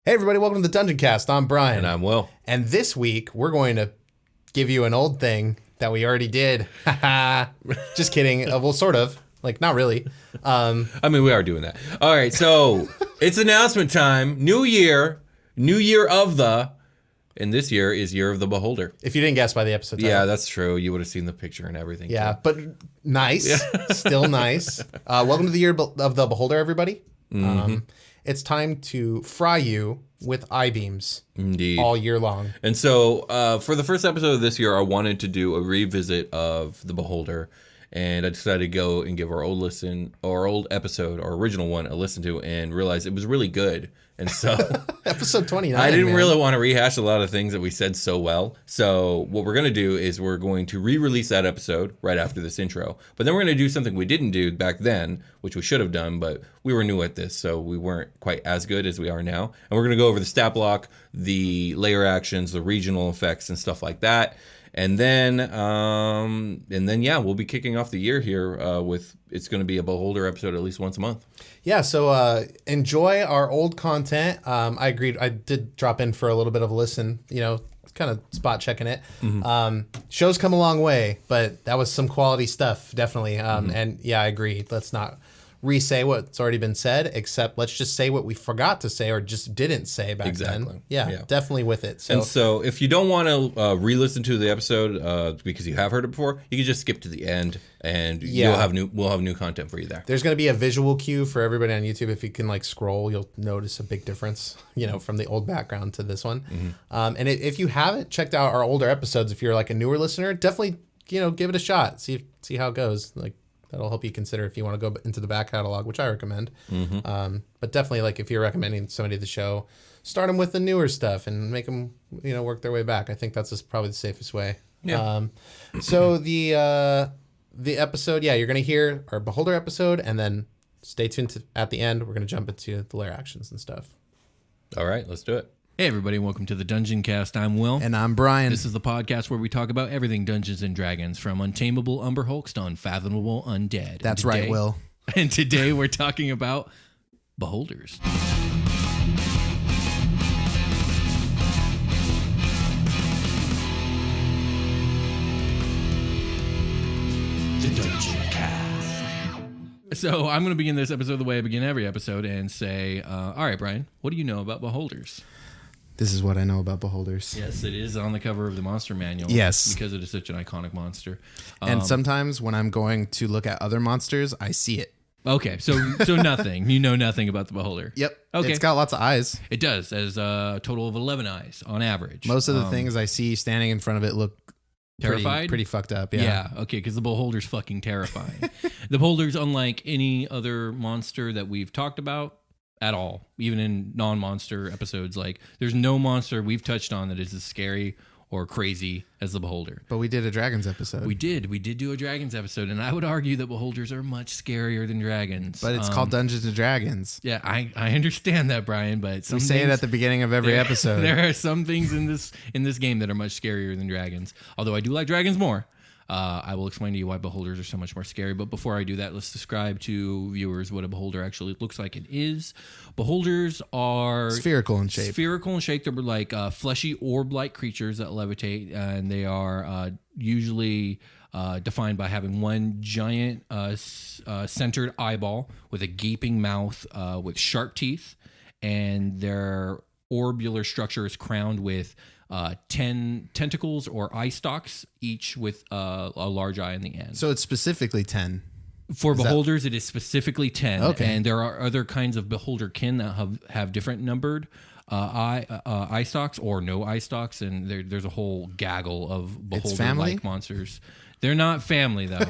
Hey everybody, welcome to the Dungeoncast. I'm Brian. And I'm Will. And this week, we're going to give you an old thing that we already did. Just kidding. Well, sort of. Like, not really. I mean, we are doing that. All right, so it's announcement time. New year of the, and this year is Year of the Beholder. If you didn't guess by the episode title. Yeah, that's true. You would have seen the picture and everything. Yeah, too. but nice. Yeah. Still nice. Welcome to the Year of the Beholder, everybody. Mm-hmm. It's time to fry you with I-beams. Indeed. All year long. And so for the first episode of this year, I wanted to do a revisit of the Beholder. And I decided to go and give our old episode, our original one, a listen to, and realize it was really good. And so episode 29. I didn't really want to rehash a lot of things that we said so well. So what we're going to do is we're going to re-release that episode right after this intro. But then we're going to do something we didn't do back then, which we should have done, but we were new at this, so we weren't quite as good as we are now. And we're going to go over the stat block, the layer actions, the regional effects, and stuff like that. And then, yeah, we'll be kicking off the year here with, it's going to be a Beholder episode at least once a month. Yeah, so enjoy our old content. I agreed. I did drop in for a little bit of a listen, kind of spot checking it. Mm-hmm. Show's come a long way, but that was some quality stuff, definitely. And yeah, I agree. Let's not re-say what's already been said, except let's just say what we forgot to say or just didn't say back then. Yeah, definitely with it. And so if you don't want to re-listen to the episode because you have heard it before, you can just skip to the end and we'll have new content for you there. There's going to be a visual cue for everybody on YouTube. If you can scroll, you'll notice a big difference, from the old background to this one. Mm-hmm. And if you haven't checked out our older episodes, if you're a newer listener, definitely, give it a shot. See how it goes. That'll help you consider if you want to go into the back catalog, which I recommend. Mm-hmm. But definitely, if you're recommending somebody the show, start them with the newer stuff and make them, work their way back. I think that's probably the safest way. Yeah. So the episode, you're going to hear our Beholder episode, and then stay tuned at the end. We're going to jump into the layer actions and stuff. All right, let's do it. Hey everybody, welcome to the Dungeoncast. I'm Will. And I'm Brian. This is the podcast where we talk about everything Dungeons & Dragons, from untamable Umber Hulks to unfathomable undead. That's right, Will. And today we're talking about Beholders. The Dungeoncast. So I'm going to begin this episode the way I begin every episode and say, all right, Brian, what do you know about Beholders? This is what I know about Beholders. Yes, it is on the cover of the monster manual. Yes. Because it is such an iconic monster. And sometimes when I'm going to look at other monsters, I see it. Okay, so nothing. You know nothing about the Beholder. Yep. Okay. It's got lots of eyes. It does, as a total of 11 eyes on average. Most of the things I see standing in front of it look terrified? Pretty fucked up, yeah. Yeah, okay, because the Beholder's fucking terrifying. The Beholder's unlike any other monster that we've talked about at all, even in non-monster episodes. There's no monster we've touched on that is as scary or crazy as the Beholder. But we did a dragons episode. We did do a dragons episode, and I would argue that Beholders are much scarier than dragons. But it's called Dungeons and Dragons. Yeah, I understand that, Brian, but we say it at the beginning of every episode. There are some things in this game that are much scarier than dragons. Although I do like dragons more. I will explain to you why Beholders are so much more scary. But before I do that, let's describe to viewers what a Beholder actually looks like and is. Beholders are spherical in shape. They're like fleshy orb-like creatures that levitate, and they are usually defined by having one giant centered eyeball with a gaping mouth with sharp teeth, and their orbular structure is crowned with 10 tentacles or eye stalks, each with a large eye in the end. So it's specifically 10. For Beholders, it is specifically 10. Okay. And there are other kinds of Beholderkin that have different numbered eye stalks or no eye stalks, and there's a whole gaggle of Beholder-like monsters. They're not family, though.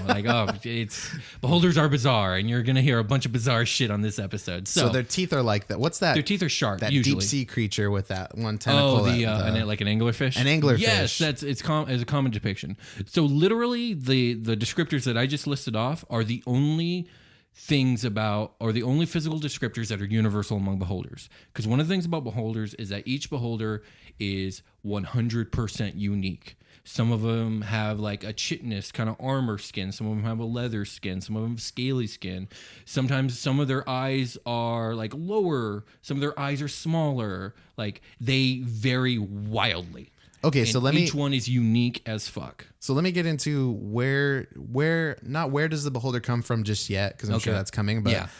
Beholders are bizarre, and you're going to hear a bunch of bizarre shit on this episode. So their teeth are like that. What's that? Their teeth are sharp, that usually. Deep sea creature with that one tentacle. Like an anglerfish? An anglerfish. Yes, it's a common depiction. So literally, the descriptors that I just listed off are the only things about, or the only physical descriptors that are universal among beholders. Because one of the things about beholders is that each beholder is 100% unique. Some of them have like a chitinous kind of armor skin. Some of them have a leather skin. Some of them have scaly skin. Sometimes some of their eyes are like lower. Some of their eyes are smaller. Like they vary wildly. Okay, so each one is unique as fuck. So let me get into where does the beholder come from just yet, because I'm sure that's coming. But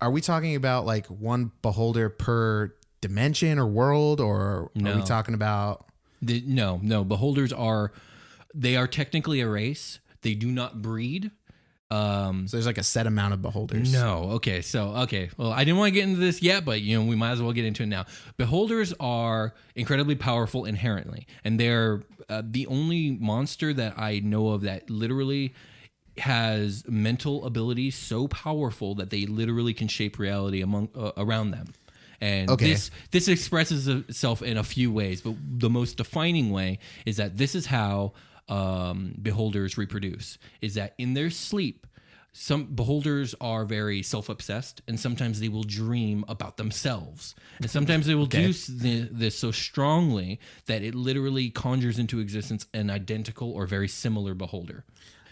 are we talking about like one beholder per dimension or world, or are we talking about? No. Beholders are technically a race. They do not breed. So there's like a set amount of beholders. No. Okay. Well, I didn't want to get into this yet, but we might as well get into it now. Beholders are incredibly powerful inherently, and they're the only monster that I know of that literally has mental abilities so powerful that they literally can shape reality around them. And this expresses itself in a few ways, but the most defining way is that this is how beholders reproduce, is that in their sleep, some beholders are very self-obsessed, and sometimes they will dream about themselves, and sometimes they will do this so strongly that it literally conjures into existence an identical or very similar beholder.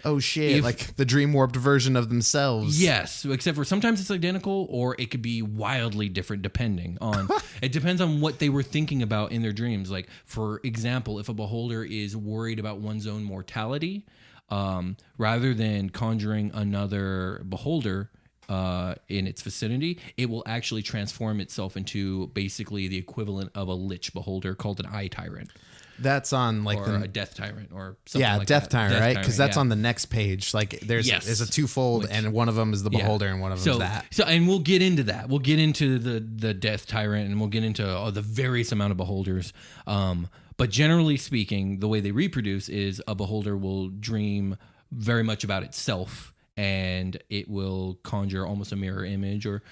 Oh shit, like the dream warped version of themselves. Yes, except for sometimes it's identical, or it could be wildly different depending on it depends on what they were thinking about in their dreams. Like, for example, if a beholder is worried about one's own mortality, rather than conjuring another beholder in its vicinity, it will actually transform itself into basically the equivalent of a lich beholder called an eye tyrant. That's on like a death tyrant or something like death that. Tyrant, right? Because that's on the next page. Like there's a twofold, and one of them is the beholder, and one of them is that. So, and we'll get into that. We'll get into the death tyrant, and we'll get into the various amount of beholders. But generally speaking, the way they reproduce is a beholder will dream very much about itself, and it will conjure almost a mirror image, or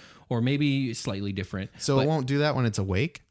maybe slightly different. So it won't do that when it's awake?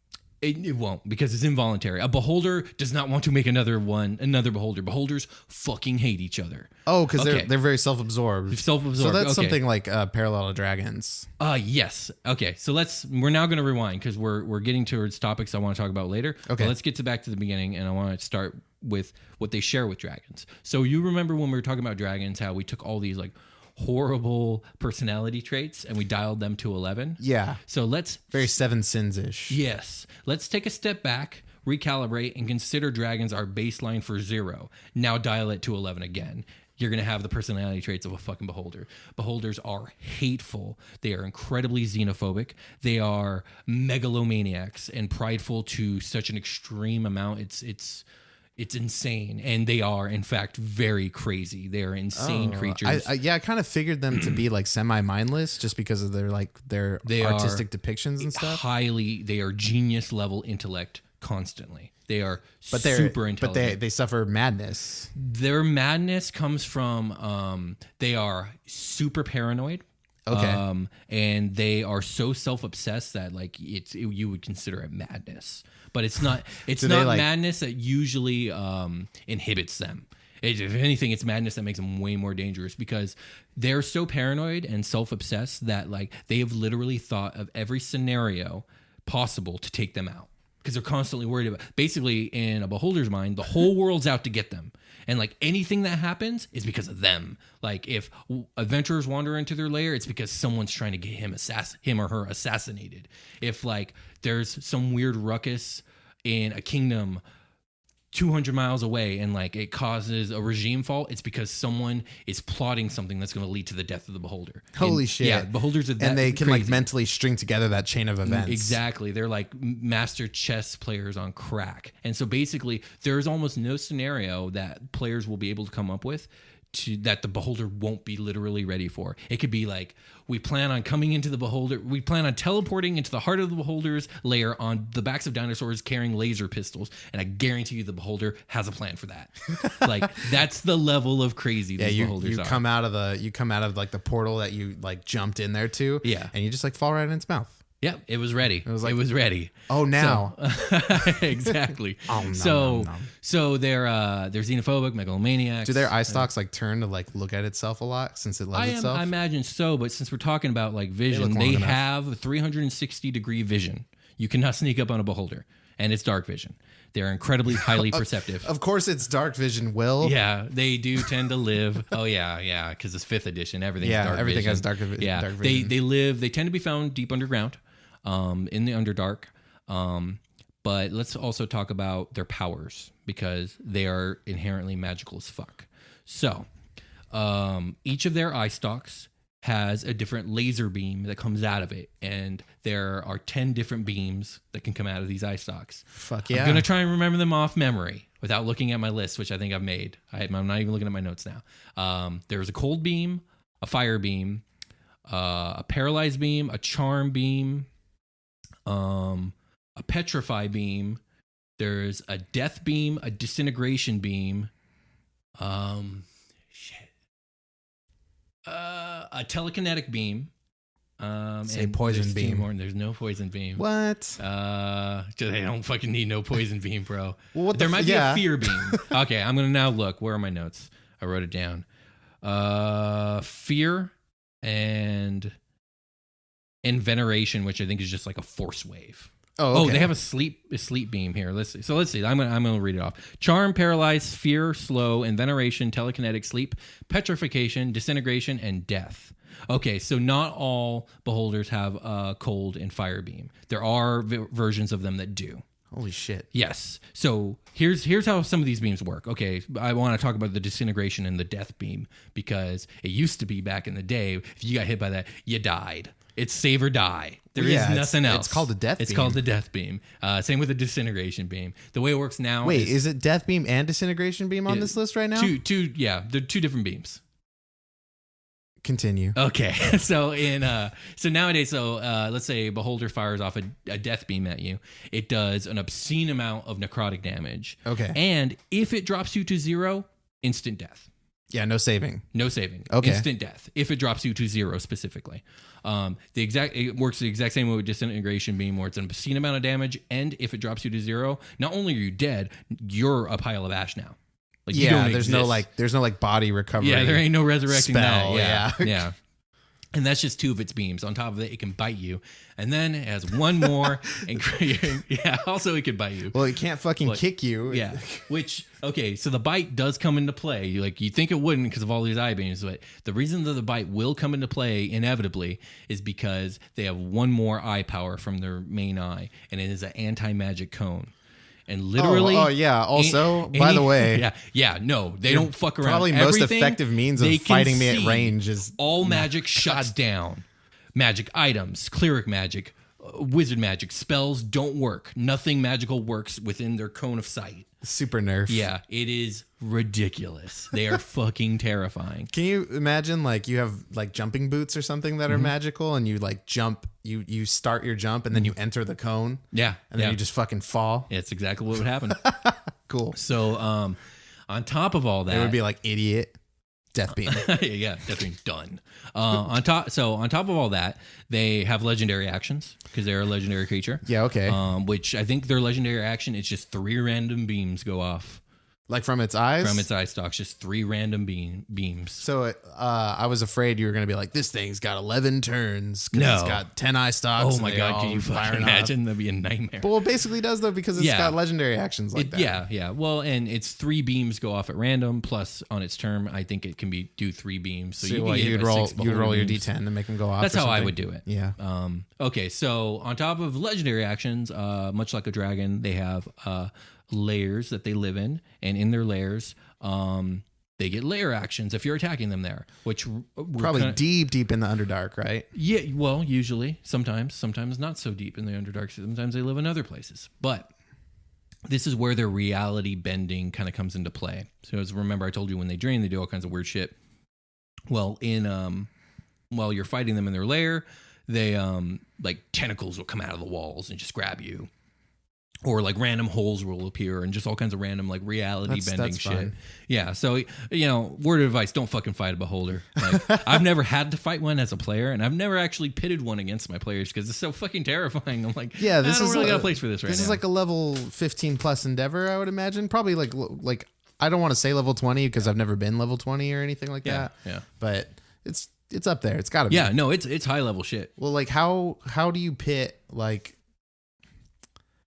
It won't, because it's involuntary. A beholder does not want to make another beholder. Beholders fucking hate each other. Oh, because they're very self-absorbed. Self-absorbed. So that's something like parallel to dragons. Yes. Okay. So we're now going to rewind, because we're getting towards topics I want to talk about later. Okay. But let's get back to the beginning, and I want to start with what they share with dragons. So you remember when we were talking about dragons, how we took all these like horrible personality traits and we dialed them to 11? Yeah. So let's... Very Seven Sins-ish. Yes. Let's take a step back, recalibrate, and consider dragons our baseline for 0. Now dial it to 11 again. You're going to have the personality traits of a fucking beholder. Beholders are hateful. They are incredibly xenophobic. They are megalomaniacs and prideful to such an extreme amount. It's insane, and they are, in fact, very crazy. They are insane creatures. I kind of figured them to be like semi-mindless, just because of their artistic depictions and stuff. They are genius level intellect constantly. They are super intelligent. But they suffer madness. Their madness comes from they are super paranoid. Okay. And they are so self-obsessed that you would consider it madness. But it's not madness that usually inhibits them. If anything, it's madness that makes them way more dangerous, because they're so paranoid and self-obsessed that they have literally thought of every scenario possible to take them out, because they're constantly worried about. Basically, in a beholder's mind, the whole world's out to get them. And anything that happens is because of them. If adventurers wander into their lair, it's because someone's trying to get him or her assassinated. If there's some weird ruckus in a kingdom 200 miles away and it causes a regime fall, it's because someone is plotting something that's going to lead to the death of the beholder. Holy shit. Yeah, beholders are that and they can crazy. Mentally string together that chain of events. Exactly. They're master chess players on crack. And so basically there's almost no scenario that players will be able to come up with that the beholder won't be literally ready for. It could be we plan on coming into the beholder, we plan on teleporting into the heart of the beholder's lair on the backs of dinosaurs carrying laser pistols, and I guarantee you the beholder has a plan for that. That's the level of crazy these beholders are. You come out of the portal that you jumped in there to, yeah, and you just fall right in its mouth. Yeah, it was ready. It was ready. Oh, now. So, exactly. So they're xenophobic, megalomaniacs. Do their eye stalks like turn to like look at itself a lot since it loves itself? I imagine so, but since we're talking about like vision, they have 360-degree vision. You cannot sneak up on a beholder, and it's dark vision. They're incredibly highly perceptive. Of course, it's dark vision, Will. Yeah, they do tend to live. Oh yeah, because it's 5th edition. Everything's dark everything vision. has dark vision. Yeah, dark vision. They tend to be found deep underground, in the Underdark. But let's also talk about their powers because they are inherently magical as fuck. So, each of their eye stalks has a different laser beam that comes out of it, and there are 10 different beams that can come out of these eye stalks. Fuck yeah. I'm going to try and remember them off memory without looking at my list, which I think I've made. I'm not even looking at my notes now. There's a cold beam, a fire beam, a paralyzed beam, a charm beam, a petrify beam. There's a death beam, a disintegration beam, a telekinetic beam. Say poison beam. There's no poison beam. What? They don't fucking need no poison beam, bro. Well, there might be a fear beam. Okay, I'm gonna now look. Where are my notes? I wrote it down. Fear and veneration, which I think is just like a force wave. Oh, okay. They have a sleep beam here. Let's see. I'm gonna read it off. Charm, paralyze, fear, slow, and veneration, telekinetic, sleep, petrification, disintegration, and death. Okay, so not all beholders have a cold and fire beam. There are versions of them that do. Holy shit. Yes. So here's how some of these beams work. Okay, I want to talk about the disintegration and the death beam because it used to be back in the day, if you got hit by that, you died. It's save or die. There is nothing else. It's called a death beam. It's called the death beam. Same with the disintegration beam. The way it works now is it death beam and disintegration beam on this list right now? They're two different beams. Continue. Okay. So nowadays, let's say a beholder fires off a death beam at you. It does an obscene amount of necrotic damage. Okay. And if it drops you to 0, instant death. Yeah, no saving. No saving. Okay. Instant death. If it drops you to 0 specifically. It works the exact same way with disintegration beam where it's an obscene amount of damage, and if it drops you to 0, not only are you dead, you're a pile of ash now. Like, you don't there's exist. no body recovery. Yeah, there ain't no resurrecting spell, that. Yeah. And that's just 2 of its beams. On top of it, it can bite you. And then it has one more. Also it can bite you. Well, it can't fucking kick you. Yeah. So the bite does come into play. You think it wouldn't because of all these eye beams, but the reason that the bite will come into play inevitably is because they have one more eye power from their main eye, and it is an anti-magic cone. And literally, Also, by the way, no, they don't fuck around. Probably most effective means of fighting me at range is all magic shuts down. Magic items, cleric magic, wizard magic, spells don't work. Nothing magical works within their cone of sight. Super nerf. Yeah, it is ridiculous. They are fucking terrifying. Can you imagine you have jumping boots or something that are magical and you jump, you start your jump and then you enter the cone. Yeah. And then you just fucking fall. It's exactly what would happen. Cool. So on top of all that, it would be idiot. Death beam. Death beam done. On top of all that, they have legendary actions because they're a legendary creature. Yeah, okay. Which I think their legendary action is just 3 random beams go off. From its eyes? From its eye stalks, just 3 random beams. So I was afraid you were going to be this thing's got 11 turns because it's got 10 eye stalks. Oh my God, can you fucking imagine? That'd be a nightmare. But it basically does though because it's got legendary actions that. Yeah. Well, and it's 3 beams go off at random, plus on its turn, I think it can do 3 beams. So you'd roll your D10 and make them go off. That's how I would do it. Yeah. Okay, so on top of legendary actions, much like a dragon, they have layers that they live in, and in their layers they get layer actions if you're attacking them there, which probably deep in the Underdark, right? Yeah, well, usually, sometimes not so deep in the Underdark. Sometimes they live in other places, but this is where their reality bending kind of comes into play. So as remember, I told you when they drain, they do all kinds of weird shit. Well, while you're fighting them in their lair, they tentacles will come out of the walls and just grab you. or like random holes will appear and just all kinds of random like reality bending shit. fun. Yeah. So, word of advice, don't fucking fight a beholder. Like, I've never had to fight one as a player, and I've never actually pitted one against my players because it's so fucking terrifying. I'm like, Yeah, this I don't is really got a place for this right now. This is like a level 15 plus endeavor, I would imagine. Probably like I don't want to say level 20 because I've never been level 20 or anything like that. Yeah. But it's up there. It's got to be. Yeah, no, it's high level shit. Well, like how do you pit like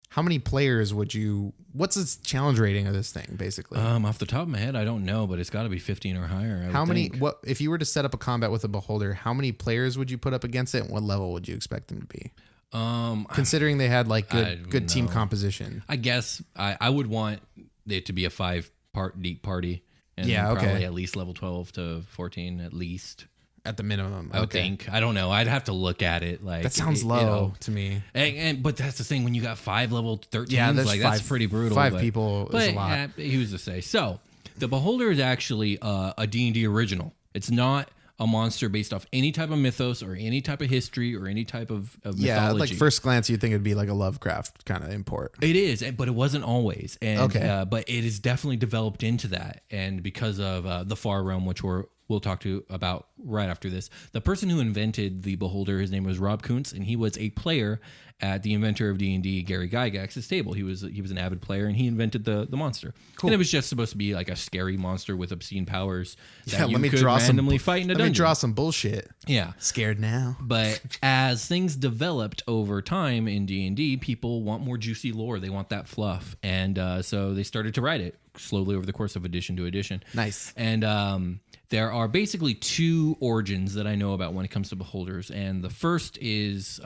how many players would you? What's its challenge rating of this thing, basically? Off the top of my head, I don't know, but it's got to be 15 or higher. How many? What if you were to set up a combat with a beholder? How many players would you put up against it? And what level would you expect them to be? Considering they had like good team composition. I guess I would want it to be a 5-part deep party, and Yeah, probably at least level 12 to 14 at least. At the minimum, I would think. I don't know. I'd have to look at it. Like that sounds low to me. But that's the thing when you got 5 level 13s. Yeah, that's pretty brutal. 5 people is a lot. Who's to say? So the Beholder is actually a D&D original. It's not a monster based off any type of mythos or any type of history or any type of mythology. Yeah, like first glance, you'd think it'd be like a Lovecraft kind of import. It is, but it wasn't always. And, but it is definitely developed into that. And because of the Far Realm, which we'll talk about right after this. The person who invented the Beholder, his name was Rob Kuntz, and he was a player at the inventor of D&D, Gary Gygax's table. He was an avid player, and he invented the monster. Cool. And it was just supposed to be like a scary monster with obscene powers that you could randomly fight in a dungeon. Let me draw some bullshit. Yeah. Scared now. But as things developed over time in D&D, people want more juicy lore. They want that fluff. And so they started to write it slowly over the course of edition to edition. Nice. And there are basically 2 origins that I know about when it comes to beholders. And the first is,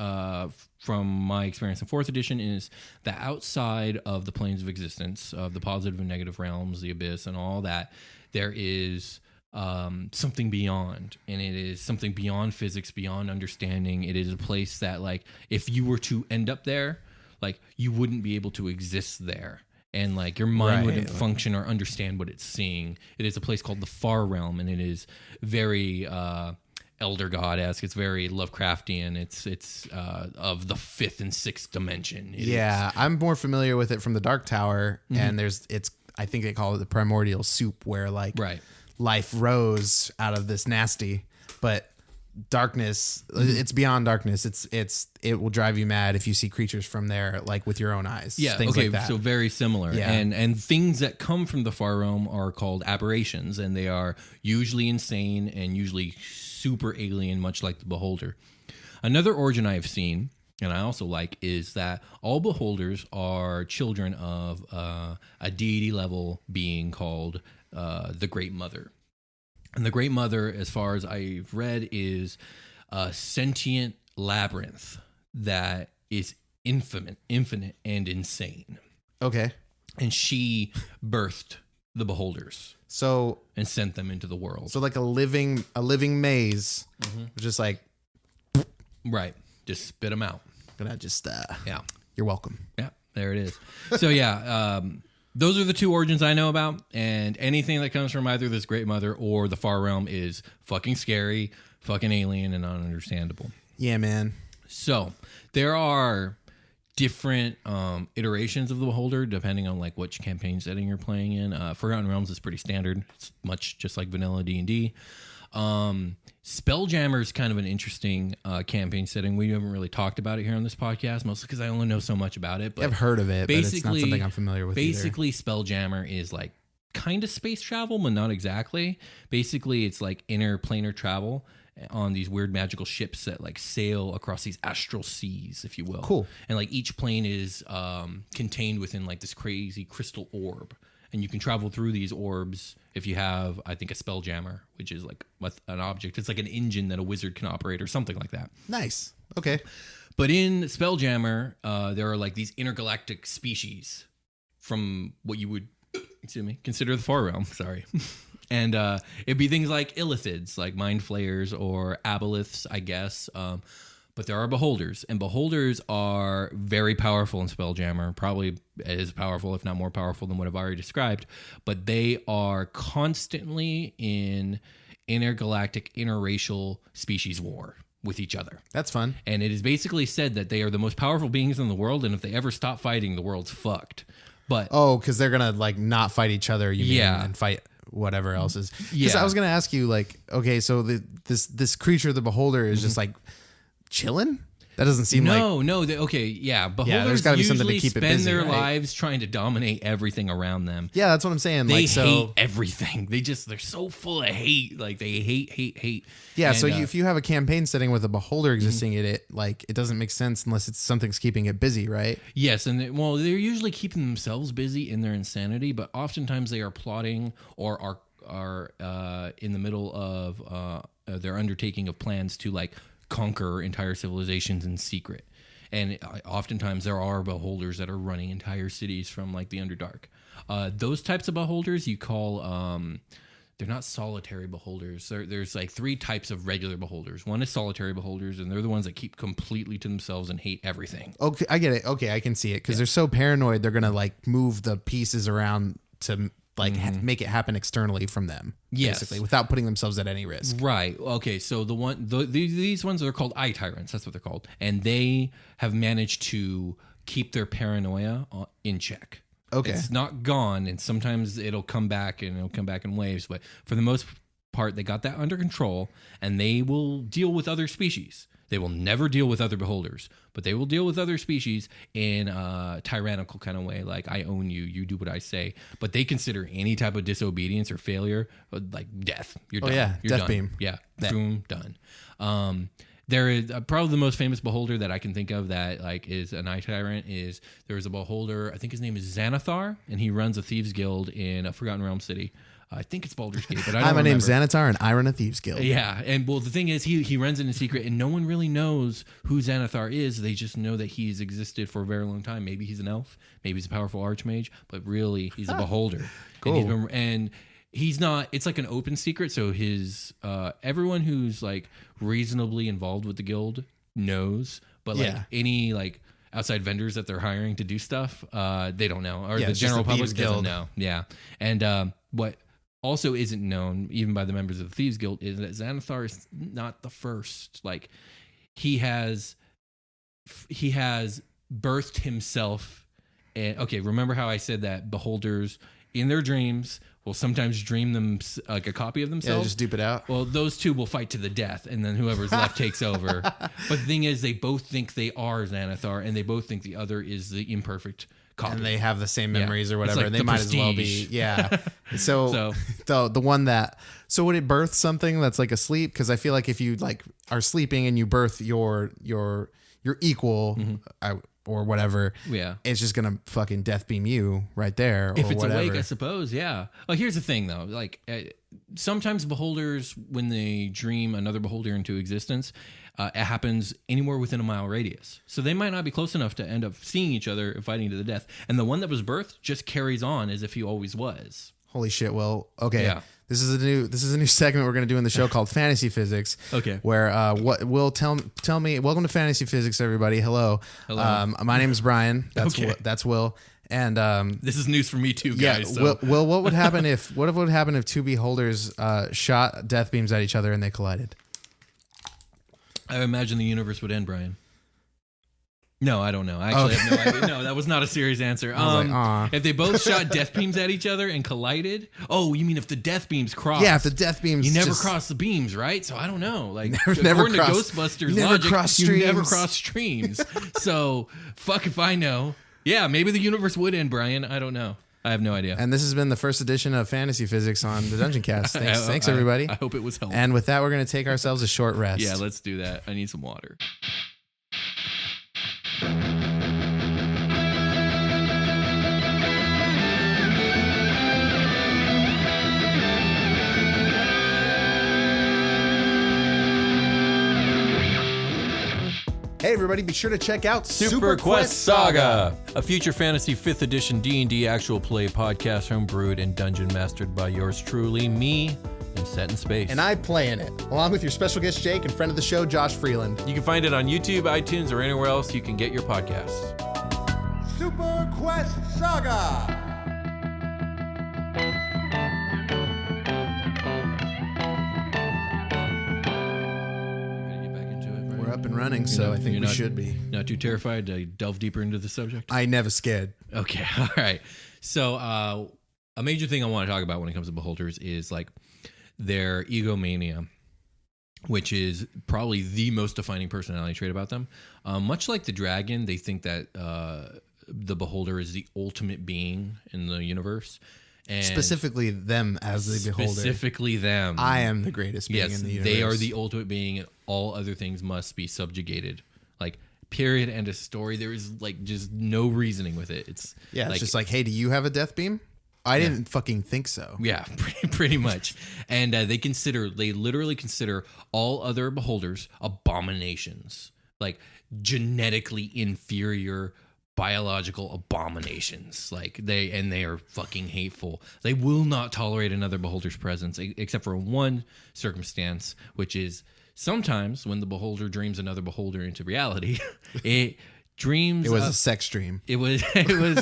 from my experience in 4th edition, is the outside of the planes of existence, of the positive and negative realms, the abyss, and all that. There is something beyond, and it is something beyond physics, beyond understanding. It is a place that, like, if you were to end up there, like, you wouldn't be able to exist there. And like your mind wouldn't function or understand what it's seeing. It is a place called the Far Realm, and it is very Elder God-esque. It's very Lovecraftian. It's of the 5th and 6th dimension. I'm more familiar with it from the Dark Tower, and I think they call it the primordial soup, where like life rose out of this nasty, but darkness, it's beyond darkness. It will drive you mad if you see creatures from there, like with your own eyes. Things like that. So very similar. Yeah. And things that come from the Far Realm are called aberrations, and they are usually insane and usually super alien, much like the Beholder. Another origin I have seen, and I also like, is that all beholders are children of a deity level being called the Great Mother. And the Great Mother, as far as I've read, is a sentient labyrinth that is infinite and insane. Okay. And she birthed the beholders. So and sent them into the world. So like a living maze, just like just spit them out. Gonna just yeah. You're welcome. Yeah, there it is. So yeah, those are the 2 origins I know about, and anything that comes from either this Great Mother or the Far Realm is fucking scary, fucking alien, and ununderstandable. Yeah, man. So there are different iterations of the Beholder depending on like which campaign setting you're playing in. Forgotten Realms is pretty standard. It's much just like vanilla D&D. SpellJammer is kind of an interesting campaign setting. We haven't really talked about it here on this podcast, mostly because I only know so much about it. But I've heard of it, but it's not something I'm familiar with. Basically, SpellJammer is like kind of space travel, but not exactly. Basically, it's like interplanar travel on these weird magical ships that like sail across these astral seas, if you will. Cool. And like each plane is contained within like this crazy crystal orb. And you can travel through these orbs if you have, I think, a SpellJammer, which is like an object. It's like an engine that a wizard can operate or something like that. Nice. Okay. But in SpellJammer, there are like these intergalactic species from what you would, consider the Far Realm. Sorry. And it'd be things like illithids, like mind flayers or aboliths, I guess. But there are beholders, and beholders are very powerful in SpellJammer, probably as powerful, if not more powerful than what I've already described. But they are constantly in intergalactic, interracial species war. with each other. That's fun. And it is basically said that they are the most powerful beings in the world, and if they ever stop fighting, the world's fucked. But because they're gonna like not fight each other, you mean, and fight whatever else is. Because I was gonna ask you, like, okay, so this creature, the beholder, is just like chilling. That doesn't seem like... No. Beholders gotta be something to usually keep it spend busy, their right? lives trying to dominate everything around them. Yeah, that's what I'm saying. They like, hate everything. They're so full of hate. Like, they hate. Yeah, and, so if you have a campaign setting with a beholder existing in it, like, it doesn't make sense unless it's something's keeping it busy, right? Yes, and they're usually keeping themselves busy in their insanity, but oftentimes they are plotting or are in the middle of their undertaking of plans to, like, conquer entire civilizations in secret. And oftentimes there are beholders that are running entire cities from like the Underdark. Those types of beholders you call, they're not solitary beholders. There's like 3 types of regular beholders. One is solitary beholders, and they're the ones that keep completely to themselves and hate everything. Okay, I get it. Okay, I can see it because they're so paranoid. They're gonna like move the pieces around to like make it happen externally from them, basically, without putting themselves at any risk. Right. Okay. So these ones are called eye tyrants. That's what they're called, and they have managed to keep their paranoia in check. Okay, it's not gone, and sometimes it'll come back, and it'll come back in waves. But for the most part, they got that under control, and they will deal with other species. They will never deal with other beholders, but they will deal with other species in a tyrannical kind of way, like I own you, you do what I say. But they consider any type of disobedience or failure like death. You're done. Yeah, You're death done. beam. Yeah, boom, done. There is probably the most famous beholder that I can think of that like is an eye tyrant. Is there is a beholder? I think his name is Xanathar, and he runs a thieves guild in a Forgotten Realm city. I think it's Baldur's Gate, but I don't Hi, my remember. name's Xanathar, and I run a thieves guild. Yeah, and well, the thing is, he runs it in secret, and no one really knows who Xanathar is. They just know that he's existed for a very long time. Maybe he's an elf, maybe he's a powerful archmage, but really, he's a beholder. Cool. And he's not. It's like an open secret, so his everyone who's like reasonably involved with the guild knows, but like any like outside vendors that they're hiring to do stuff, they don't know, or the general public doesn't know. Yeah, and what also isn't known even by the members of the Thieves Guild is that Xanathar is not the first. Like he has birthed himself. And okay, remember how I said that beholders in their dreams will sometimes dream them like a copy of themselves? Yeah, just dupe it out. Well, those two will fight to the death, and then whoever's left takes over. But the thing is, they both think they are Xanathar, and they both think the other is the imperfect copy. And they have the same memories or whatever. Like they the might as well Prestige. be. Yeah. So the one that, so would it birth something that's like asleep? Because I feel like if you like are sleeping and you birth your equal or whatever, it's just gonna fucking death beam you right there. If it's whatever. awake, I suppose. Yeah. Well, here's the thing though. Like sometimes beholders, when they dream another beholder into existence, it happens anywhere within a mile radius. So they might not be close enough to end up seeing each other and fighting to the death. And the one that was birthed just carries on as if he always was. Holy shit. Well, okay. Yeah. This is a new segment we're going to do in the show called Fantasy Physics. Okay. Where what will tell me, welcome to Fantasy Physics, everybody. Hello. My name is Brian. That's Will. And this is news for me too, guys. Yeah. Will, what would happen if two beholders shot death beams at each other and they collided? I imagine the universe would end, Brian. No, I don't know. I actually have no idea. No, that was not a serious answer. If they both shot death beams at each other and collided. Oh, you mean if the death beams crossed? Yeah, if the death beams. You never cross the beams, right? So I don't know. Like never according to Ghostbusters logic, you never cross streams. So fuck if I know. Yeah, maybe the universe would end, Brian. I don't know. I have no idea. And this has been the first edition of Fantasy Physics on the Dungeoncast. Thanks everybody. I hope it was helpful. And with that, we're going to take ourselves a short rest. Yeah, let's do that. I need some water. Hey everybody, be sure to check out Super Quest Saga, a future fantasy 5th edition D&D actual play podcast homebrewed and dungeon mastered by yours truly, me, and Set in Space. And I play in it, along with your special guest Jake and friend of the show, Josh Freeland. You can find it on YouTube, iTunes, or anywhere else you can get your podcasts. Super Quest Saga! Ready to get back into running, so I think You're we not- should be. Not too terrified to delve deeper into the subject? I never scared. Okay, all right. So a major thing I want to talk about when it comes to beholders is like their egomania, which is probably the most defining personality trait about them. Much like the dragon, they think that the beholder is the ultimate being in the universe. And Specifically them as the beholder. Specifically them. I am the greatest being Yes, in the universe. they are the ultimate being, and all other things must be subjugated. Like, period, end of story. There is like just no reasoning with it. It's It's just like, hey, do you have a death beam? I didn't fucking think so. yeah, pretty much. And they literally consider all other beholders abominations, like genetically inferior biological abominations. Like they are fucking hateful. They will not tolerate another beholder's presence, except for one circumstance, which is sometimes when the beholder dreams another beholder into reality. It was a sex dream. It was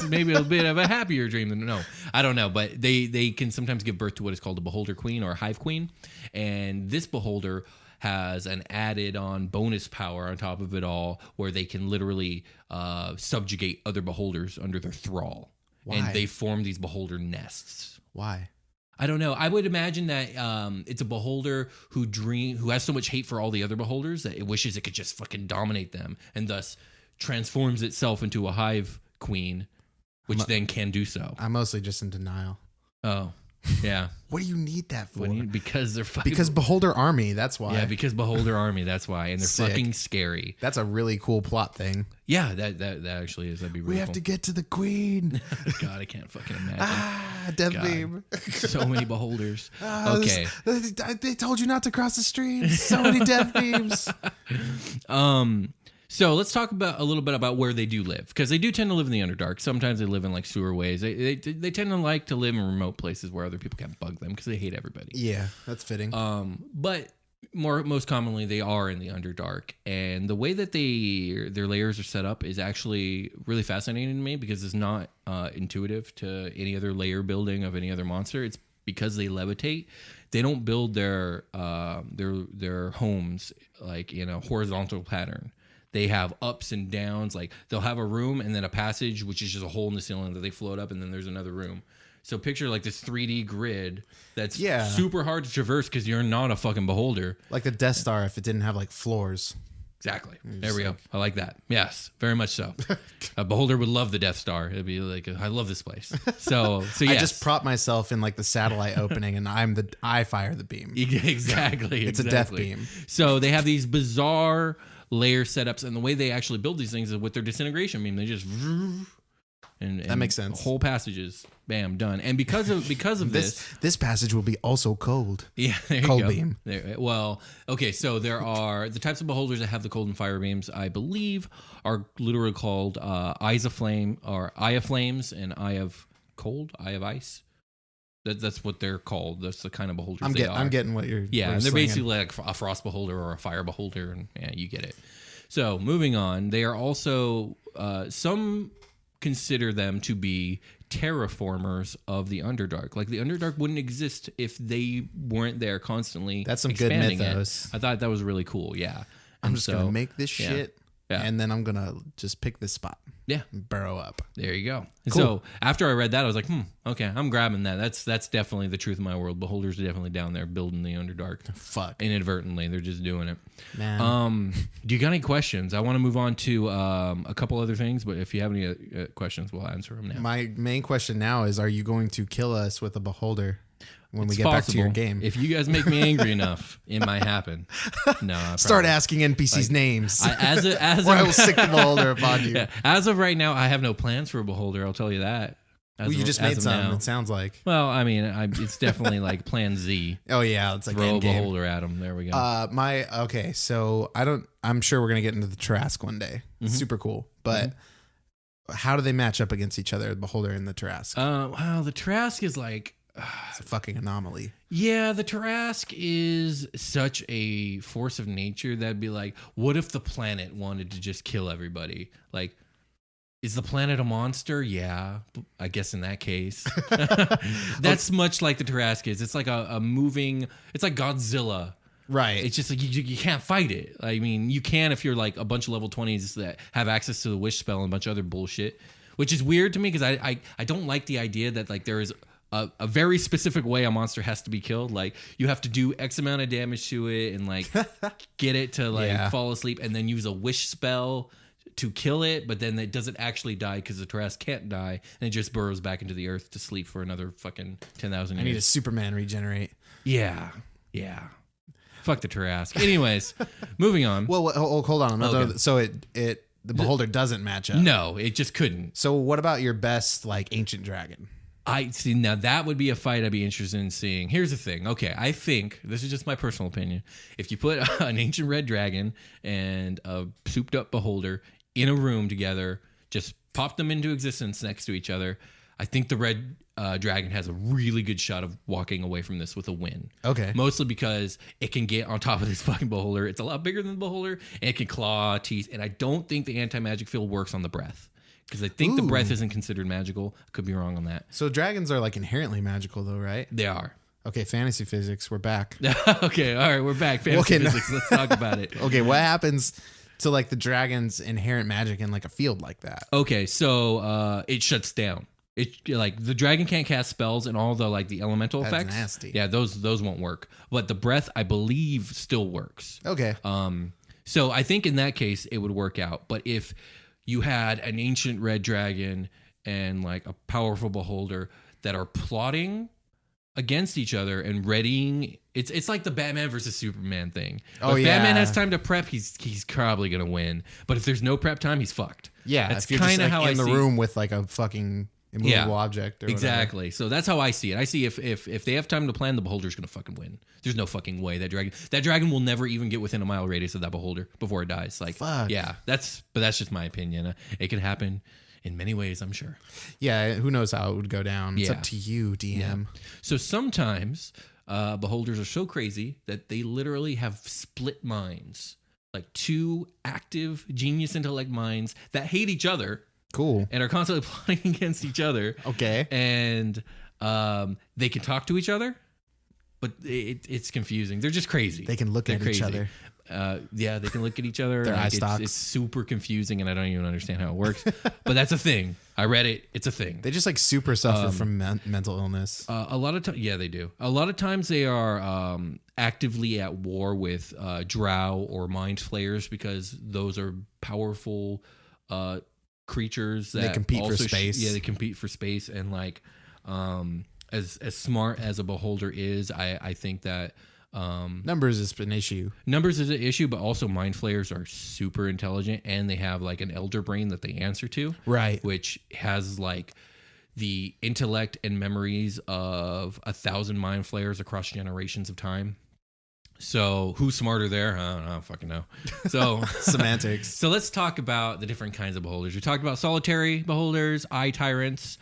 maybe a bit of a happier dream than I don't know, but they can sometimes give birth to what is called a beholder queen or a hive queen, and this beholder has an added on bonus power on top of it all, where they can literally subjugate other beholders under their thrall. Why? And they form these beholder nests. Why? I don't know. I would imagine that it's a beholder who has so much hate for all the other beholders that it wishes it could just fucking dominate them, and thus transforms itself into a hive queen, which then can do so. I'm mostly just in denial. Oh, yeah. What do you need that for? Because they're fucking... Because beholder army, that's why. Yeah, because beholder army, that's why. And they're Sick. fucking scary. That's a really cool plot thing. Yeah, that actually is. That'd be really We have cool. to get to the queen. God, I can't fucking imagine. Death God. beam. So many beholders. Okay. They told you not to cross the stream. So many death beams. So let's talk about a little bit about where they do live, because they do tend to live in the Underdark. Sometimes they live in like sewer ways. They tend to like to live in remote places where other people can't bug them because they hate everybody. Yeah, that's fitting. But most commonly they are in the Underdark, and the way that their layers are set up is actually really fascinating to me, because it's not intuitive to any other layer building of any other monster. It's because they levitate. They don't build their homes like in a horizontal pattern. They have ups and downs. Like they'll have a room and then a passage, which is just a hole in the ceiling that they float up, and then there's another room. So picture like this 3D grid that's super hard to traverse because you're not a fucking beholder. Like the Death Star if it didn't have like floors. Exactly. There we go. I like that. Yes, very much so. A beholder would love the Death Star. It'd be like, I love this place. So yes. I just prop myself in like the satellite opening, and I fire the beam. Exactly. It's a death beam. So they have these bizarre layer setups, and the way they actually build these things is with their disintegration beam. They just and that makes sense. Whole passages, bam, done. And because of this passage will be also cold. Yeah, there you cold go. beam. Well, okay, so there are the types of beholders that have the cold and fire beams, I believe, are literally called Eyes of Flame, or Eye of Flames, and Eye of Cold, Eye of Ice. That's what they're called. That's the kind of beholders they are. I'm getting what you're. Yeah, what and you're they're slinging. basically like a frost beholder or a fire beholder, and yeah, you get it. So moving on, they are also some consider them to be terraformers of the Underdark. Like the Underdark wouldn't exist if they weren't there constantly. That's some good expanding mythos. I thought that was really cool. Yeah, I'm just gonna make this yeah. shit, Yeah. and then I'm gonna just pick this spot. Yeah, Burrow up. there you go. And Cool. so after I read that, I was like, okay, I'm grabbing that. That's definitely the truth of my world. Beholders are definitely down there building the Underdark. Fuck, Inadvertently, they're just doing it. man. Do you got any questions? I want to move on to a couple other things, but if you have any questions, we'll answer them now. My main question now is: are you going to kill us with a beholder when we It's get back to your game? If you guys make me angry enough, it might happen. No, I Start promise. asking NPCs names, As or I will stick the beholder upon you. Yeah, as of right now, I have no plans for a beholder. I'll tell you that. Well, you just made some. It sounds like. Well, I mean, it's definitely like Plan Z. Oh yeah, it's like Throw a end game. beholder at him. There we go. Okay, so I'm sure we're gonna get into the Trask one day. Mm-hmm. Super cool, but how do they match up against each other, the beholder and the Trask? Wow, the Trask is like. It's a fucking anomaly. Yeah, the Trask is such a force of nature that'd be like, what if the planet wanted to just kill everybody? Like, is the planet a monster? Yeah, I guess in that case. That's much like the Trask is. It's like a moving, it's like Godzilla Right. It's just like you can't fight it. I mean, you can if you're like a bunch of level 20s that have access to the wish spell and a bunch of other bullshit, which is weird to me because I don't like the idea that like there is a very specific way a monster has to be killed. Like you have to do X amount of damage to it and like get it to like fall asleep and then use a wish spell to kill it, but then it doesn't actually die because the Trask can't die and it just burrows back into the earth to sleep for another fucking 10,000 years. I need a Superman regenerate. Yeah. Fuck the Trask. Anyways, moving on. Well, hold on. Okay. So the beholder doesn't match up. No, it just couldn't. So what about your best like ancient dragon? I see. Now that would be a fight I'd be interested in seeing. Here's the thing. Okay, I think this is just my personal opinion. If you put an ancient red dragon and a souped up beholder in a room together, just pop them into existence next to each other, I think the red dragon has a really good shot of walking away from this with a win. Okay. Mostly because it can get on top of this fucking beholder. It's a lot bigger than the beholder, and it can claw, teeth, and I don't think the anti-magic field works on the breath. Because I think the breath isn't considered magical. I could be wrong on that. So dragons are like inherently magical though, right? They are. Okay, fantasy physics, we're back. Okay, all right, we're back. Fantasy physics. Let's talk about it. Okay, what happens to like the dragon's inherent magic in like a field like that? Okay, so it shuts down. It like the dragon can't cast spells and all the like the elemental That's effects. nasty. Yeah, those won't work. But the breath, I believe, still works. Okay. So I think in that case it would work out. But if you had an ancient red dragon and like a powerful beholder that are plotting against each other and readying, it's like the Batman versus Superman thing. If Batman has time to prep, he's probably gonna win. But if there's no prep time, he's fucked. Yeah, that's if you're just, kind of like, how I in the see room with like a fucking immovable object or exactly. So that's how I see it. I see if they have time to plan, the beholder's gonna fucking win. There's no fucking way that dragon will never even get within a mile radius of that beholder before it dies. Like, Fuck. Yeah, that's just my opinion. It can happen in many ways, I'm sure. Yeah, who knows how it would go down. It's Yeah. up to you, DM. Yeah. So sometimes beholders are so crazy that they literally have split minds, like two active genius intellect minds that hate each other. Cool. And are constantly plotting against each other. Okay. And they can talk to each other, but it's confusing. They're just crazy. They can look at each other. Yeah, they can look at each other. Their eye stalks. It's super confusing, and I don't even understand how it works. But that's a thing. I read it. It's a thing. They just like super suffer from mental illness. A lot of times, yeah, they do. A lot of times they are actively at war with drow or mind flayers because those are powerful creatures that They compete for also space. Yeah, they compete for space, and like as smart as a beholder is, I think that Numbers is an issue. numbers is an issue, but also mind flayers are super intelligent, and they have like an elder brain that they answer to, Right. which has like the intellect and memories of 1,000 mind flayers across generations of time. So who's smarter there? I don't fucking know. So Semantics. So let's talk about the different kinds of beholders. We talked about solitary beholders, eye tyrants.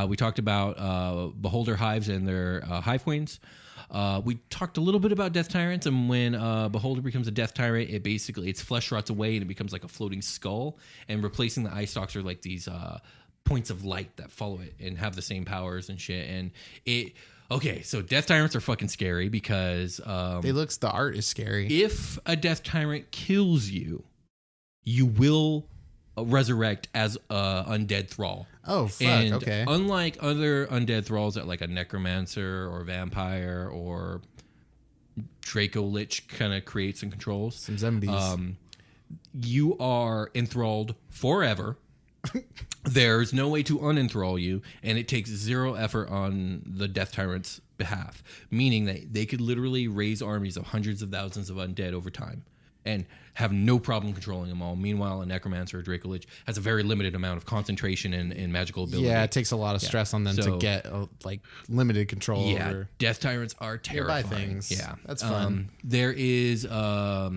We talked about beholder hives and their hive queens. We talked a little bit about death tyrants, and when a beholder becomes a death tyrant, its flesh rots away and it becomes like a floating skull, and replacing the eye stalks are like these points of light that follow it and have the same powers and shit. And okay, so death tyrants are fucking scary because the art is scary. if a death tyrant kills you, you will resurrect as a undead thrall. Oh, fuck. And Okay. unlike other undead thralls that like a necromancer or vampire or Draco Lich kind of creates and controls, Some zombies. you are enthralled forever. There's no way to unenthrall you, and it takes zero effort on the death tyrant's behalf, meaning that they could literally raise armies of hundreds of thousands of undead over time and have no problem controlling them all. Meanwhile, a necromancer or Draco Lich has a very limited amount of concentration and magical ability. Yeah, it takes a lot of stress on them to So- get like limited control Yeah, over death tyrants are nearby terrifying. things. Yeah, That's fun. There is a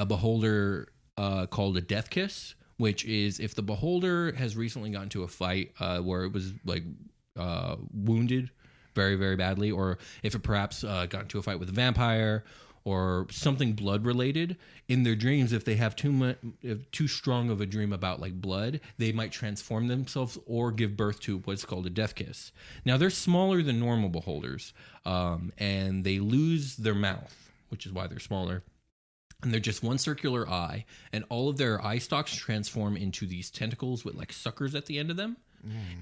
beholder called a death kiss, which is if the beholder has recently gotten to a fight where it was like wounded very, very badly, or if it perhaps got into a fight with a vampire or something blood related. In their dreams, if they have too strong of a dream about like blood, they might transform themselves or give birth to what's called a death kiss. Now they're smaller than normal beholders, and they lose their mouth. which is why they're smaller. And they're just one circular eye, and all of their eye stalks transform into these tentacles with like suckers at the end of them.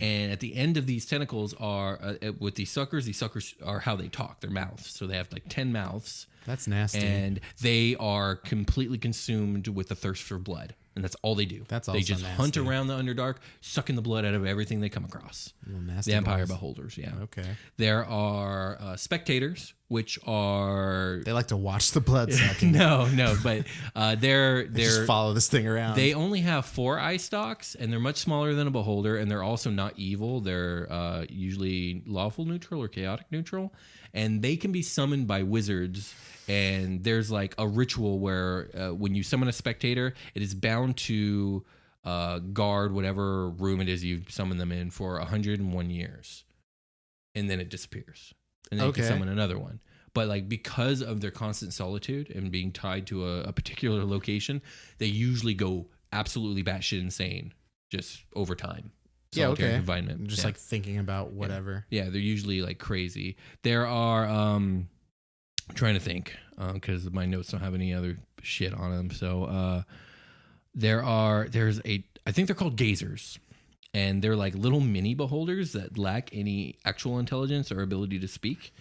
And at the end of these tentacles are with these suckers are how they talk, their mouths. So they have like 10 mouths. That's nasty. And they are completely consumed with the thirst for blood. And that's all they do. That's they also just nasty. hunt around the Underdark, sucking the blood out of everything they come across. Little nasty The Empire boys. Beholders, yeah. Okay. There are spectators, which are They like to watch the blood sucking. no, but they're Just follow this thing around. they only have 4 eye stalks, and they're much smaller than a beholder, and they're also not evil. They're usually lawful neutral or chaotic neutral, and they can be summoned by wizards. And there's like a ritual where when you summon a spectator, it is bound to guard whatever room it is you summon them in for 101 years, and then it disappears, and then you Okay. can summon another one. But like because of their constant solitude and being tied to a particular location, they usually go absolutely batshit insane just over time. yeah, Solitary okay. confinement. Just Yeah. like thinking about whatever. Yeah, they're usually like crazy. There are I'm trying to think because my notes don't have any other shit on them. So there's I think they're called gazers, and they're like little mini beholders that lack any actual intelligence or ability to speak.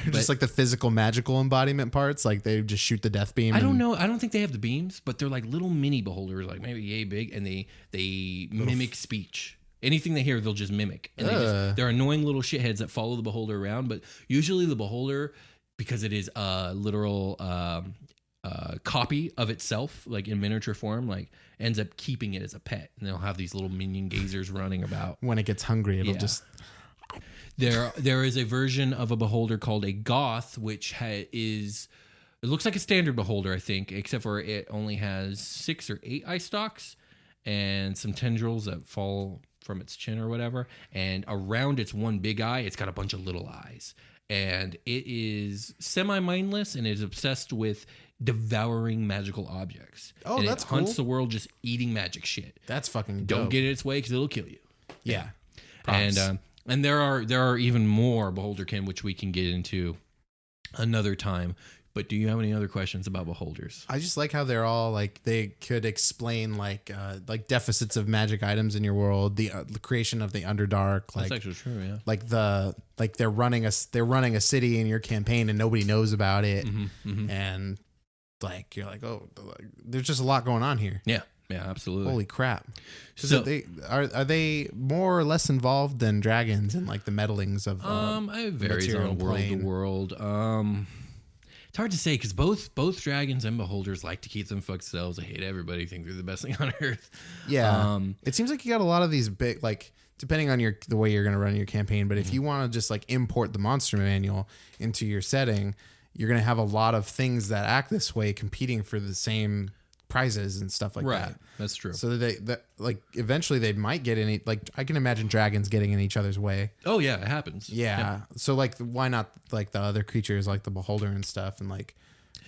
They're just like the physical magical embodiment parts. Like they just shoot the death beam. I don't know. I don't think they have the beams, but they're like little mini beholders, like maybe yay big, and they mimic speech. Anything they hear, they'll just mimic. And they're annoying little shitheads that follow the beholder around. But usually the beholder, because it is a literal copy of itself, like in miniature form, like ends up keeping it as a pet. And they'll have these little minion gazers running about. When it gets hungry, it'll Yeah. just. There is a version of a beholder called a goth, which it looks like a standard beholder, I think, except for it only has 6 or 8 eye stalks and some tendrils that fall from its chin or whatever. And around its one big eye, it's got a bunch of little eyes. And it is semi-mindless and is obsessed with devouring magical objects. Oh, and that's it hunts cool. the world just eating magic shit. That's fucking Don't dope. get in its way because it'll kill you. Yeah. Props. And there are even more beholderkin, which we can get into another time. But do you have any other questions about beholders? I just like how they're all like they could explain like deficits of magic items in your world, the creation of the Underdark, like That's actually true, yeah. like they're running a city in your campaign and nobody knows about it, Mm-hmm. and like you're like, oh, there's just a lot going on here. Yeah, absolutely. Holy crap! So- So are they more or less involved than dragons and like the meddlings of It varies material on world plane? to world. It's hard to say because both dragons and beholders like to keep them for themselves. I hate everybody. Think they're the best thing on earth. Yeah. It seems like you got a lot of these big, like, depending on the way you're going to run your campaign, but if you want to just like import the monster manual into your setting, you're going to have a lot of things that act this way competing for the same prizes and stuff like that. That's true. So that like eventually they might get in, like I can imagine dragons getting in each other's way. Oh yeah, it happens. Yeah. So like why not like the other creatures like the beholder and stuff, and like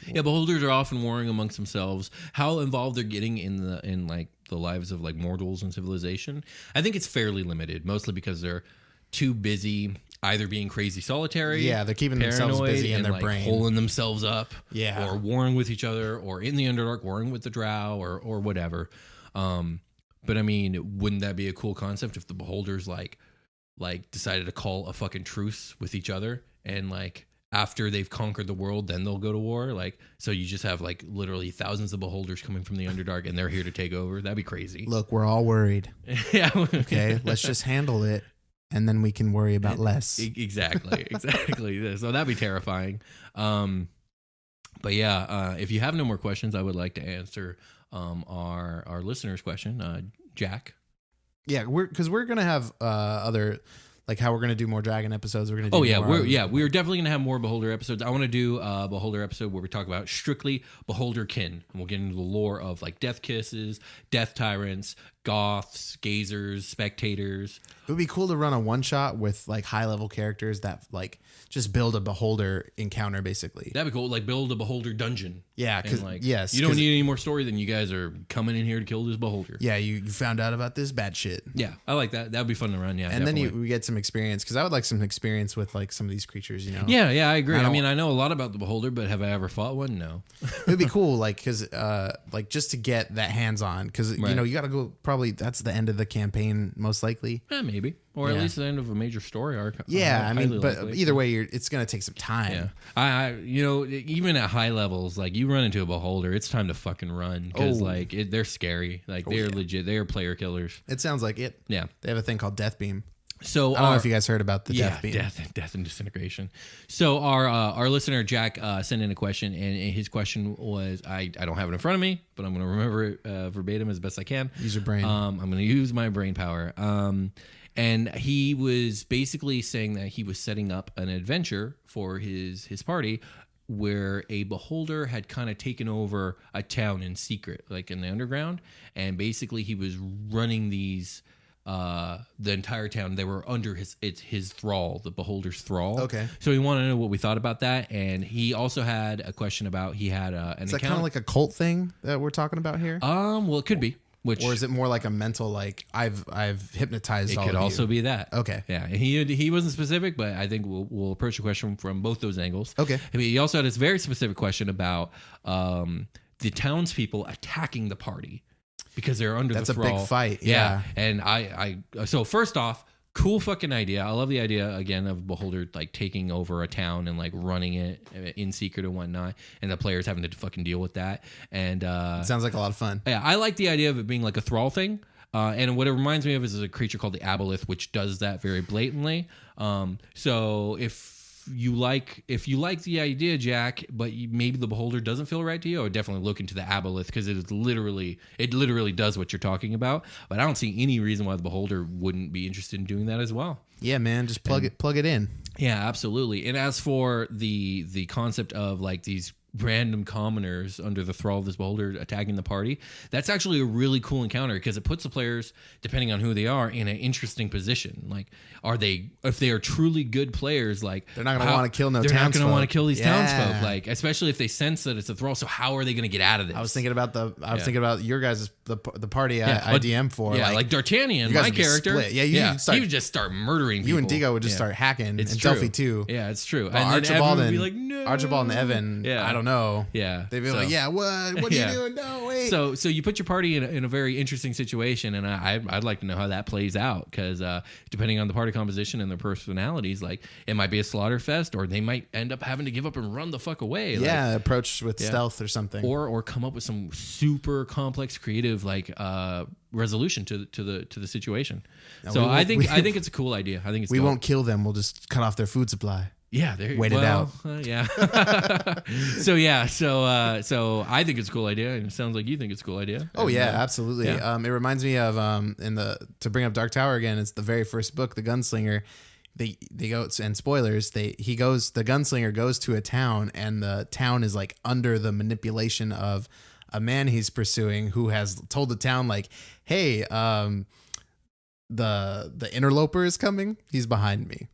Yeah, beholders are often warring amongst themselves. How involved they're getting in like the lives of like mortals and civilization, I think it's fairly limited. Mostly because they're too busy either being crazy solitary, Yeah, they're keeping themselves paranoid, busy in and their like brain. holing themselves up, Yeah. or warring with each other, or in the Underdark warring with the Drow, or whatever. But I mean, wouldn't that be a cool concept if the beholders like decided to call a fucking truce with each other, and like after they've conquered the world, then they'll go to war? Like, so you just have like literally thousands of beholders coming from the Underdark, and they're here to take over. That'd be crazy. look, we're all worried. Yeah. Okay, let's just handle it, and then we can worry about less. Exactly. So that'd be terrifying. But yeah, if you have no more questions, I would like to answer our listener's question, Jack. Yeah, we're gonna have other, like how we're gonna do more dragon episodes. We're gonna do Oh yeah, more we're definitely gonna have more beholder episodes. I want to do a beholder episode where we talk about strictly beholder kin, and we'll get into the lore of like death kisses, death tyrants, goths, gazers, spectators. It would be cool to run a one shot with like high level characters that like just build a beholder encounter basically. That'd be cool. Like build a beholder dungeon. Yeah, because like, yes, you don't need any more story than you guys are coming in here to kill this beholder. Yeah, you found out about this bad shit. Yeah, I like that. That'd be fun to run. Yeah, and definitely. then we get some experience because I would like some experience with like some of these creatures. You know. Yeah, I agree. I mean, I know a lot about the beholder, but have I ever fought one? No. It'd be cool, like because like just to get that hands on because you know you got to go. Probably that's the end of the campaign, most likely. Yeah, maybe. Or at least the end of a major story arc. Yeah, I mean, but likely. either way, it's going to take some time. Yeah, I you know, even at high levels, like you run into a beholder, it's time to fucking run because like they're scary, like they're legit, they are player killers. It sounds like it. Yeah, they have a thing called Death Beam. So I don't know if you guys heard about the Death Beam. death and disintegration. So our listener Jack sent in a question, and his question was, I don't have it in front of me, but I'm going to remember it verbatim as best I can. Use your brain. I'm going to use my brain power. And he was basically saying that he was setting up an adventure for his party where a beholder had kind of taken over a town in secret, like in the underground. And basically he was running these, the entire town. They were under his thrall, the beholder's thrall. Okay. So he wanted to know what we thought about that. And he also had a question about, he had an Is that account. kind of like a cult thing that we're talking about here? Well, it could be. Or is it more like a mental, like I've hypnotized all of you? It could also be that. Okay. Yeah. And he wasn't specific, but I think we'll approach the question from both those angles. Okay. I mean, he also had this very specific question about the townspeople attacking the party because they're under the thrall. That's a big fight. Yeah. And so first off, cool fucking idea. I love the idea again of beholder like taking over a town and like running it in secret and whatnot, and the players having to fucking deal with that. And it sounds like a lot of fun. Yeah, I like the idea of it being like a thrall thing. And what it reminds me of is a creature called the aboleth, which does that very blatantly. So if you like the idea, Jack, but maybe the beholder doesn't feel right to you, I would definitely look into the aboleth because it literally does what you're talking about. But I don't see any reason why the beholder wouldn't be interested in doing that as well. Yeah, man, just plug it in. Yeah, absolutely. And as for the concept of like these random commoners under the thrall of this beholder attacking the party, that's actually a really cool encounter because it puts the players, depending on who they are, in an interesting position. Like, if they are truly good players, like they're not going to want to kill they're not going to want to kill these townsfolk, like especially if they sense that it's a thrall. So how are they going to get out of this? I was thinking about your guys' the party I DM for. Yeah, like D'Artagnan, my character. Yeah, he would just start murdering people. You and Digo would just start hacking. It's and true. Delphi too. Yeah, it's true. Well, and Archibald would be like, no. Archibald and Evan. Yeah. I don't know. Yeah, they'd be like, yeah, what are you doing? No, wait. So you put your party in a very interesting situation, and I'd like to know how that plays out because depending on the party composition and their personalities, like it might be a slaughter fest, or they might end up having to give up and run the fuck away. Yeah, like, approach with stealth or something, or come up with some super complex, creative like resolution to the situation. Now, so I think it's a cool idea. I think it's we won't kill them. We'll just cut off their food supply. Yeah, wait it out. Yeah. So I think it's a cool idea, and it sounds like you think it's a cool idea. Oh and, yeah, absolutely. Yeah. It reminds me of to bring up Dark Tower again. It's the very first book, The Gunslinger. They go, and spoilers. The gunslinger goes to a town, and the town is like under the manipulation of a man he's pursuing who has told the town like, hey, the interloper is coming. He's behind me.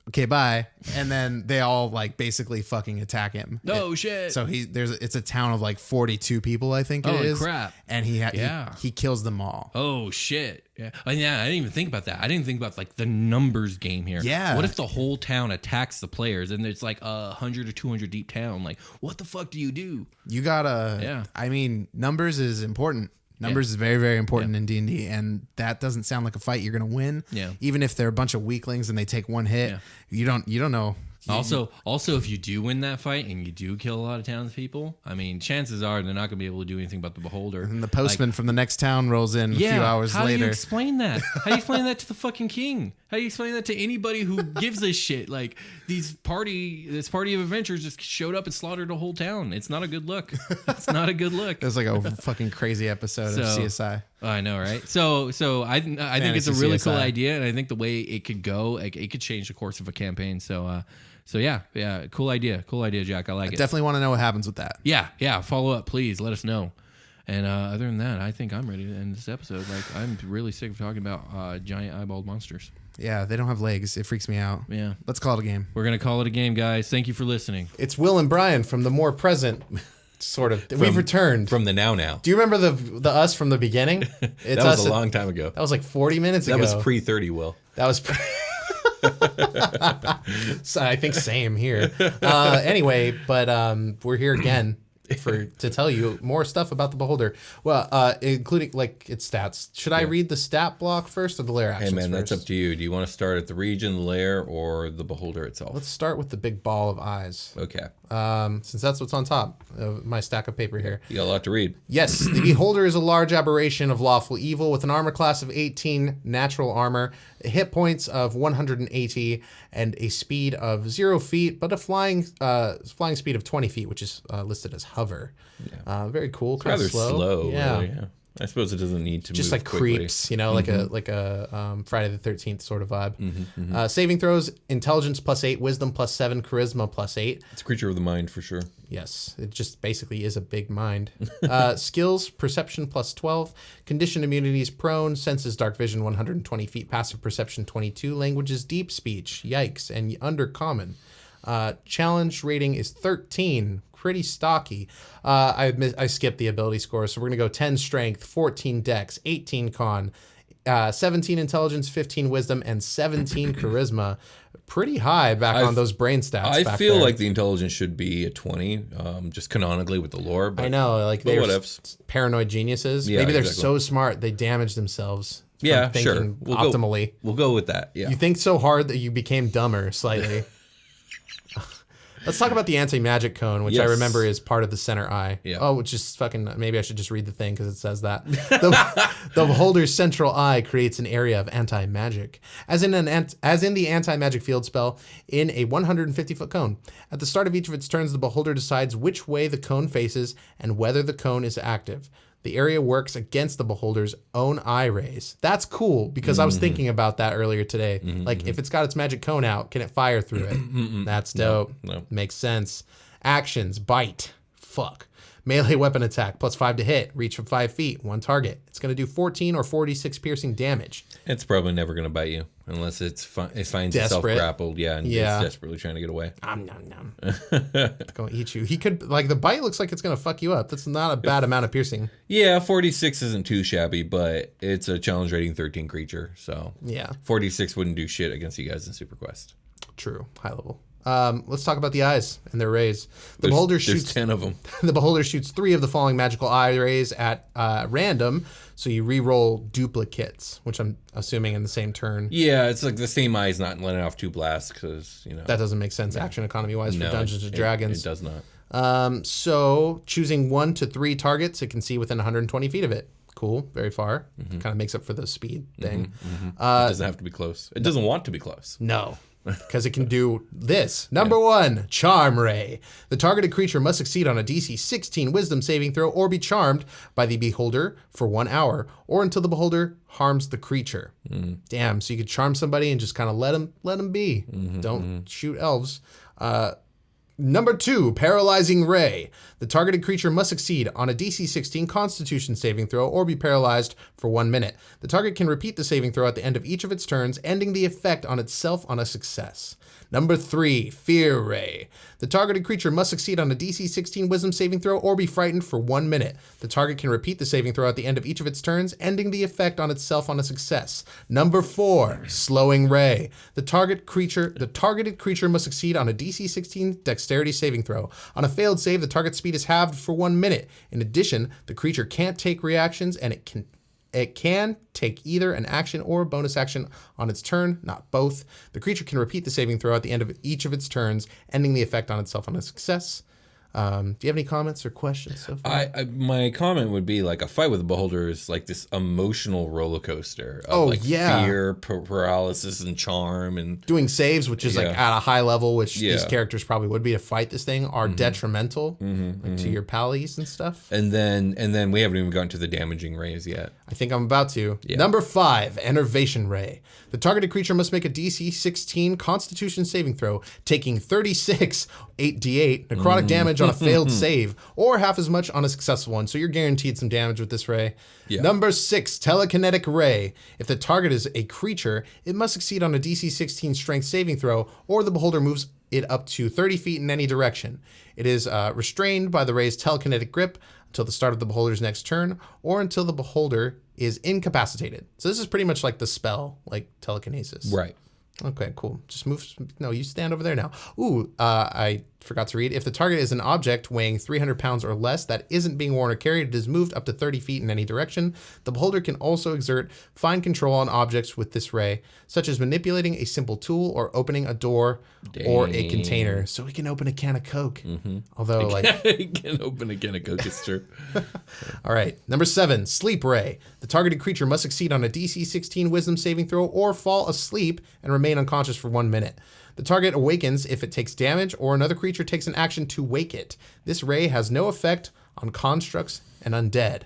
Okay, bye. And then they all like basically fucking attack him. No shit. So it's a town of like 42 people, I think it is. Oh crap. And he kills them all. Oh shit. Yeah. I didn't even think about that. I didn't think about like the numbers game here. Yeah. What if the whole town attacks the players and it's like 100 or 200 deep town? Like, what the fuck do you do? You gotta. Yeah. I mean, numbers is important. Numbers is very, very important in D&D, and that doesn't sound like a fight you're going to win. Yeah. Even if they're a bunch of weaklings and they take one hit, you don't know. Also, if you do win that fight and you do kill a lot of townspeople, I mean, chances are they're not going to be able to do anything about the beholder. And the postman from the next town rolls in a few hours later. How do you explain that? How do you explain that to the fucking king? How do you explain that to anybody who gives a shit? Like this party of adventurers just showed up and slaughtered a whole town. It's not a good look. It's not a good look. It was like a fucking crazy episode of CSI. I know, right? So I think it's a really cool idea, and I think the way it could go, like, it could change the course of a campaign. So yeah, cool idea, Jack. I like it. Definitely want to know what happens with that. Yeah. Follow up, please. Let us know. And other than that, I think I'm ready to end this episode. Like, I'm really sick of talking about giant eyeballed monsters. Yeah, they don't have legs. It freaks me out. Yeah. Let's call it a game. We're going to call it a game, guys. Thank you for listening. It's Will and Brian from the more present sort of. We've returned. From the now. Do you remember the us from the beginning? It's That was us a long time ago. That was like 40 minutes That ago. was pre-30, Will. That was so I think same here. Anyway, but we're here again to tell you more stuff about the Beholder. Well, including like its stats. Should I read the stat block first or the lair actions Hey, man, first? that's up to you. Do you want to start at the region, the lair, or the Beholder itself? Let's start with the big ball of eyes. Okay. Since that's what's on top of my stack of paper here. You got a lot to read. Yes, the Beholder is a large aberration of lawful evil with an armor class of 18, natural armor, hit points of 180, and a speed of 0 feet, but a flying speed of 20 feet, which is listed as hover. Yeah. Very cool. Kind Rather of slow. Yeah. Really, yeah. I suppose it doesn't need to Just move like quickly. creeps, like a Friday the 13th sort of vibe. Saving throws: intelligence +8, wisdom +7, charisma +8. It's a creature of the mind for sure. Yes, it just basically is a big mind. Skills: perception +12, condition immunities: prone, senses dark vision 120 feet, passive perception 22, languages deep speech, yikes, and undercommon. Challenge rating is 13. Pretty stocky. I skipped the ability score, so we're gonna go 10 strength, 14 dex, 18 con, 17 intelligence, 15 wisdom, and 17 charisma. Pretty high on those brain stats. I back feel there. like the intelligence should be a 20, just canonically with the lore. But I know, like but they're whatevs. paranoid geniuses. Yeah, Maybe they're exactly. so smart they damage themselves. From Yeah, thinking sure. optimally. We'll go with that. Yeah. You think so hard that you became dumber slightly. Let's talk about the anti-magic cone, which I Yes. remember is part of the center eye. Yeah. Oh, which is fucking. Maybe I should just read the thing because it says that the Beholder's central eye creates an area of anti-magic, as in the anti-magic field spell in a 150-foot cone. At the start of each of its turns, the Beholder decides which way the cone faces and whether the cone is active. The area works against the Beholder's own eye rays. That's cool because I was thinking about that earlier today. Like, if it's got its magic cone out, can it fire through it? That's dope. No. Makes sense. Actions: bite. Fuck. Melee weapon attack, +5 to hit, reach from 5 feet, 1 target. It's going to do 14 or 46 piercing damage. It's probably never going to bite you unless it finds itself Desperate. grappled. Yeah, and Yeah. it's desperately trying to get away. Nom, nom, nom. It's going to eat you. He could, like, the bite looks like it's going to fuck you up. That's not a bad amount of piercing. Yeah, 46 isn't too shabby, but it's a challenge rating 13 creature, so Yeah, 46 wouldn't do shit against you guys in Super Quest. true. High level. Let's talk about the eyes and their rays. The Beholder There's shoots 10 of them. The Beholder shoots 3 of the falling magical eye rays at random, so you re-roll duplicates, which I'm assuming in the same turn. Yeah, it's like the same eye's not letting off 2 blasts because, That doesn't make sense action economy-wise for Dungeons and Dragons. It does not. So choosing 1 to 3 targets, it can see within 120 feet of it. Cool, very far. Kind of makes up for the speed thing. It doesn't have to be close. It doesn't want to be close. No, because it can do this. Number 1, Charm Ray. The targeted creature must succeed on a DC 16 Wisdom saving throw or be charmed by the Beholder for 1 hour or until the Beholder harms the creature. Damn, so you could charm somebody and just kind of let them be. Don't shoot elves. Number 2, Paralyzing Ray. The targeted creature must succeed on a DC 16 Constitution saving throw or be paralyzed for 1 minute. The target can repeat the saving throw at the end of each of its turns, ending the effect on itself on a success. Number 3, Fear Ray. The targeted creature must succeed on a DC 16 Wisdom saving throw or be frightened for 1 minute. The target can repeat the saving throw at the end of each of its turns, ending the effect on itself on a success. Number 4, Slowing Ray. The targeted creature must succeed on a DC 16 Dexterity saving throw. On a failed save, the target's speed is halved for 1 minute. In addition, the creature can't take reactions, and it can take either an action or a bonus action on its turn, not both. The creature can repeat the saving throw at the end of each of its turns, ending the effect on itself on a success. Do you have any comments or questions so far? My comment would be like a fight with the Beholder is like this emotional roller coaster of fear, paralysis, and charm, and Doing saves, which is like at a high level, which these Yeah. characters probably would be to fight this thing, are detrimental to your pallies and stuff. then we haven't even gotten to the damaging rays yet. I think I'm about to. Yeah. Number 5, Enervation Ray. The targeted creature must make a DC 16 Constitution saving throw, taking 36 8d8 necrotic damage on a failed save, or half as much on a successful one. So you're guaranteed some damage with this ray. Yeah. Number 6, Telekinetic Ray. If the target is a creature, it must succeed on a DC 16 Strength saving throw, or the beholder moves it up to 30 feet in any direction. It is restrained by the ray's telekinetic grip until the start of the beholder's next turn, or until the beholder is incapacitated. So this is pretty much like the spell, like telekinesis. Right. Okay, cool. Just move. No, you stand over there now. Ooh, I forgot to read. If the target is an object weighing 300 pounds or less that isn't being worn or carried, it is moved up to 30 feet in any direction. The beholder can also exert fine control on objects with this ray, such as manipulating a simple tool or opening a door or a container. So we can open a can of Coke. Although, like... You can open a can of Coke, it's true. All right. Number 7, Sleep Ray. The targeted creature must succeed on a DC 16 Wisdom saving throw or fall asleep and remain unconscious for 1 minute. The target awakens if it takes damage or another creature takes an action to wake it. This ray has no effect on constructs and undead.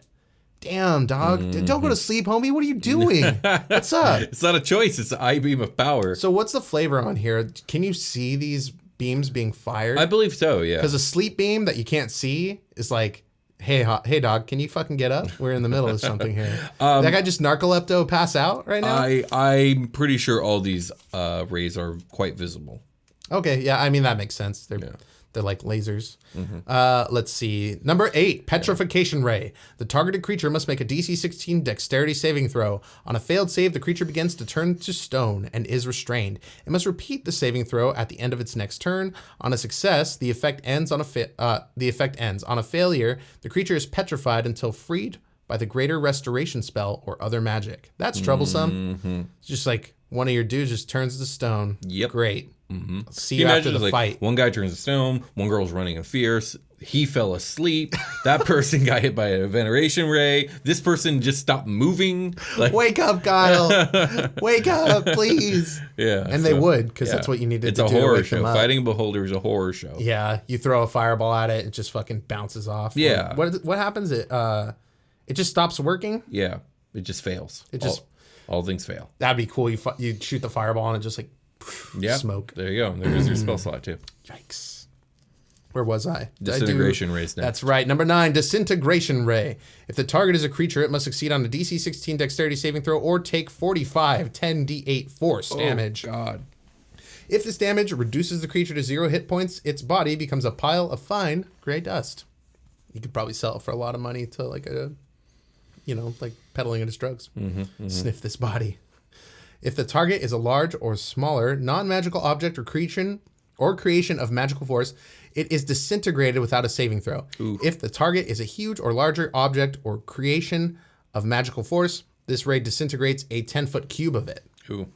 Damn, dog. Don't go to sleep, homie. What are you doing? What's up? It's not a choice. It's an I-beam of power. So what's the flavor on here? Can you see these beams being fired? I believe so, yeah. Because a sleep beam that you can't see is like, hey dog, can you fucking get up? We're in the middle of something here. That guy just narcolepto pass out right now? I'm pretty sure all these rays are quite visible. Okay, yeah, I mean, that makes sense. They're like lasers. Let's see. Number 8, Petrification Ray. The targeted creature must make a DC 16 Dexterity saving throw. On a failed save, the creature begins to turn to stone and is restrained. It must repeat the saving throw at the end of its next turn. On a success, the effect ends. On a failure, the creature is petrified until freed by the Greater Restoration spell or other magic. That's troublesome. It's just like one of your dudes just turns to stone. Yep. Great. See you Can after the fight. One guy turns to stone, one girl's running in fierce, he fell asleep, that person got hit by a veneration ray, this person just stopped moving. Like, wake up, Kyle. Wake up, please. Yeah. And they would, because that's what you needed to do. It's a horror wake them show. up. Fighting a beholder is a horror show. Yeah. You throw a fireball at it, it just fucking bounces off. Yeah. What happens? It just stops working? Yeah. It just fails. All things fail. That'd be cool. You shoot the fireball and it just like smoke. There you go. There's your spell slot too. Yikes. Where was I? Disintegration rays next. That's right. Number 9, Disintegration Ray. If the target is a creature, it must succeed on a DC 16 Dexterity saving throw or take 45 10d8 force damage. Oh, God. If this damage reduces the creature to 0 hit points, its body becomes a pile of fine gray dust. You could probably sell it for a lot of money to like like peddling it as drugs. Sniff this body. If the target is a large or smaller non-magical object or creation of magical force, it is disintegrated without a saving throw. Ooh. If the target is a huge or larger object or creation of magical force, this ray disintegrates a 10-foot cube of it. Ooh.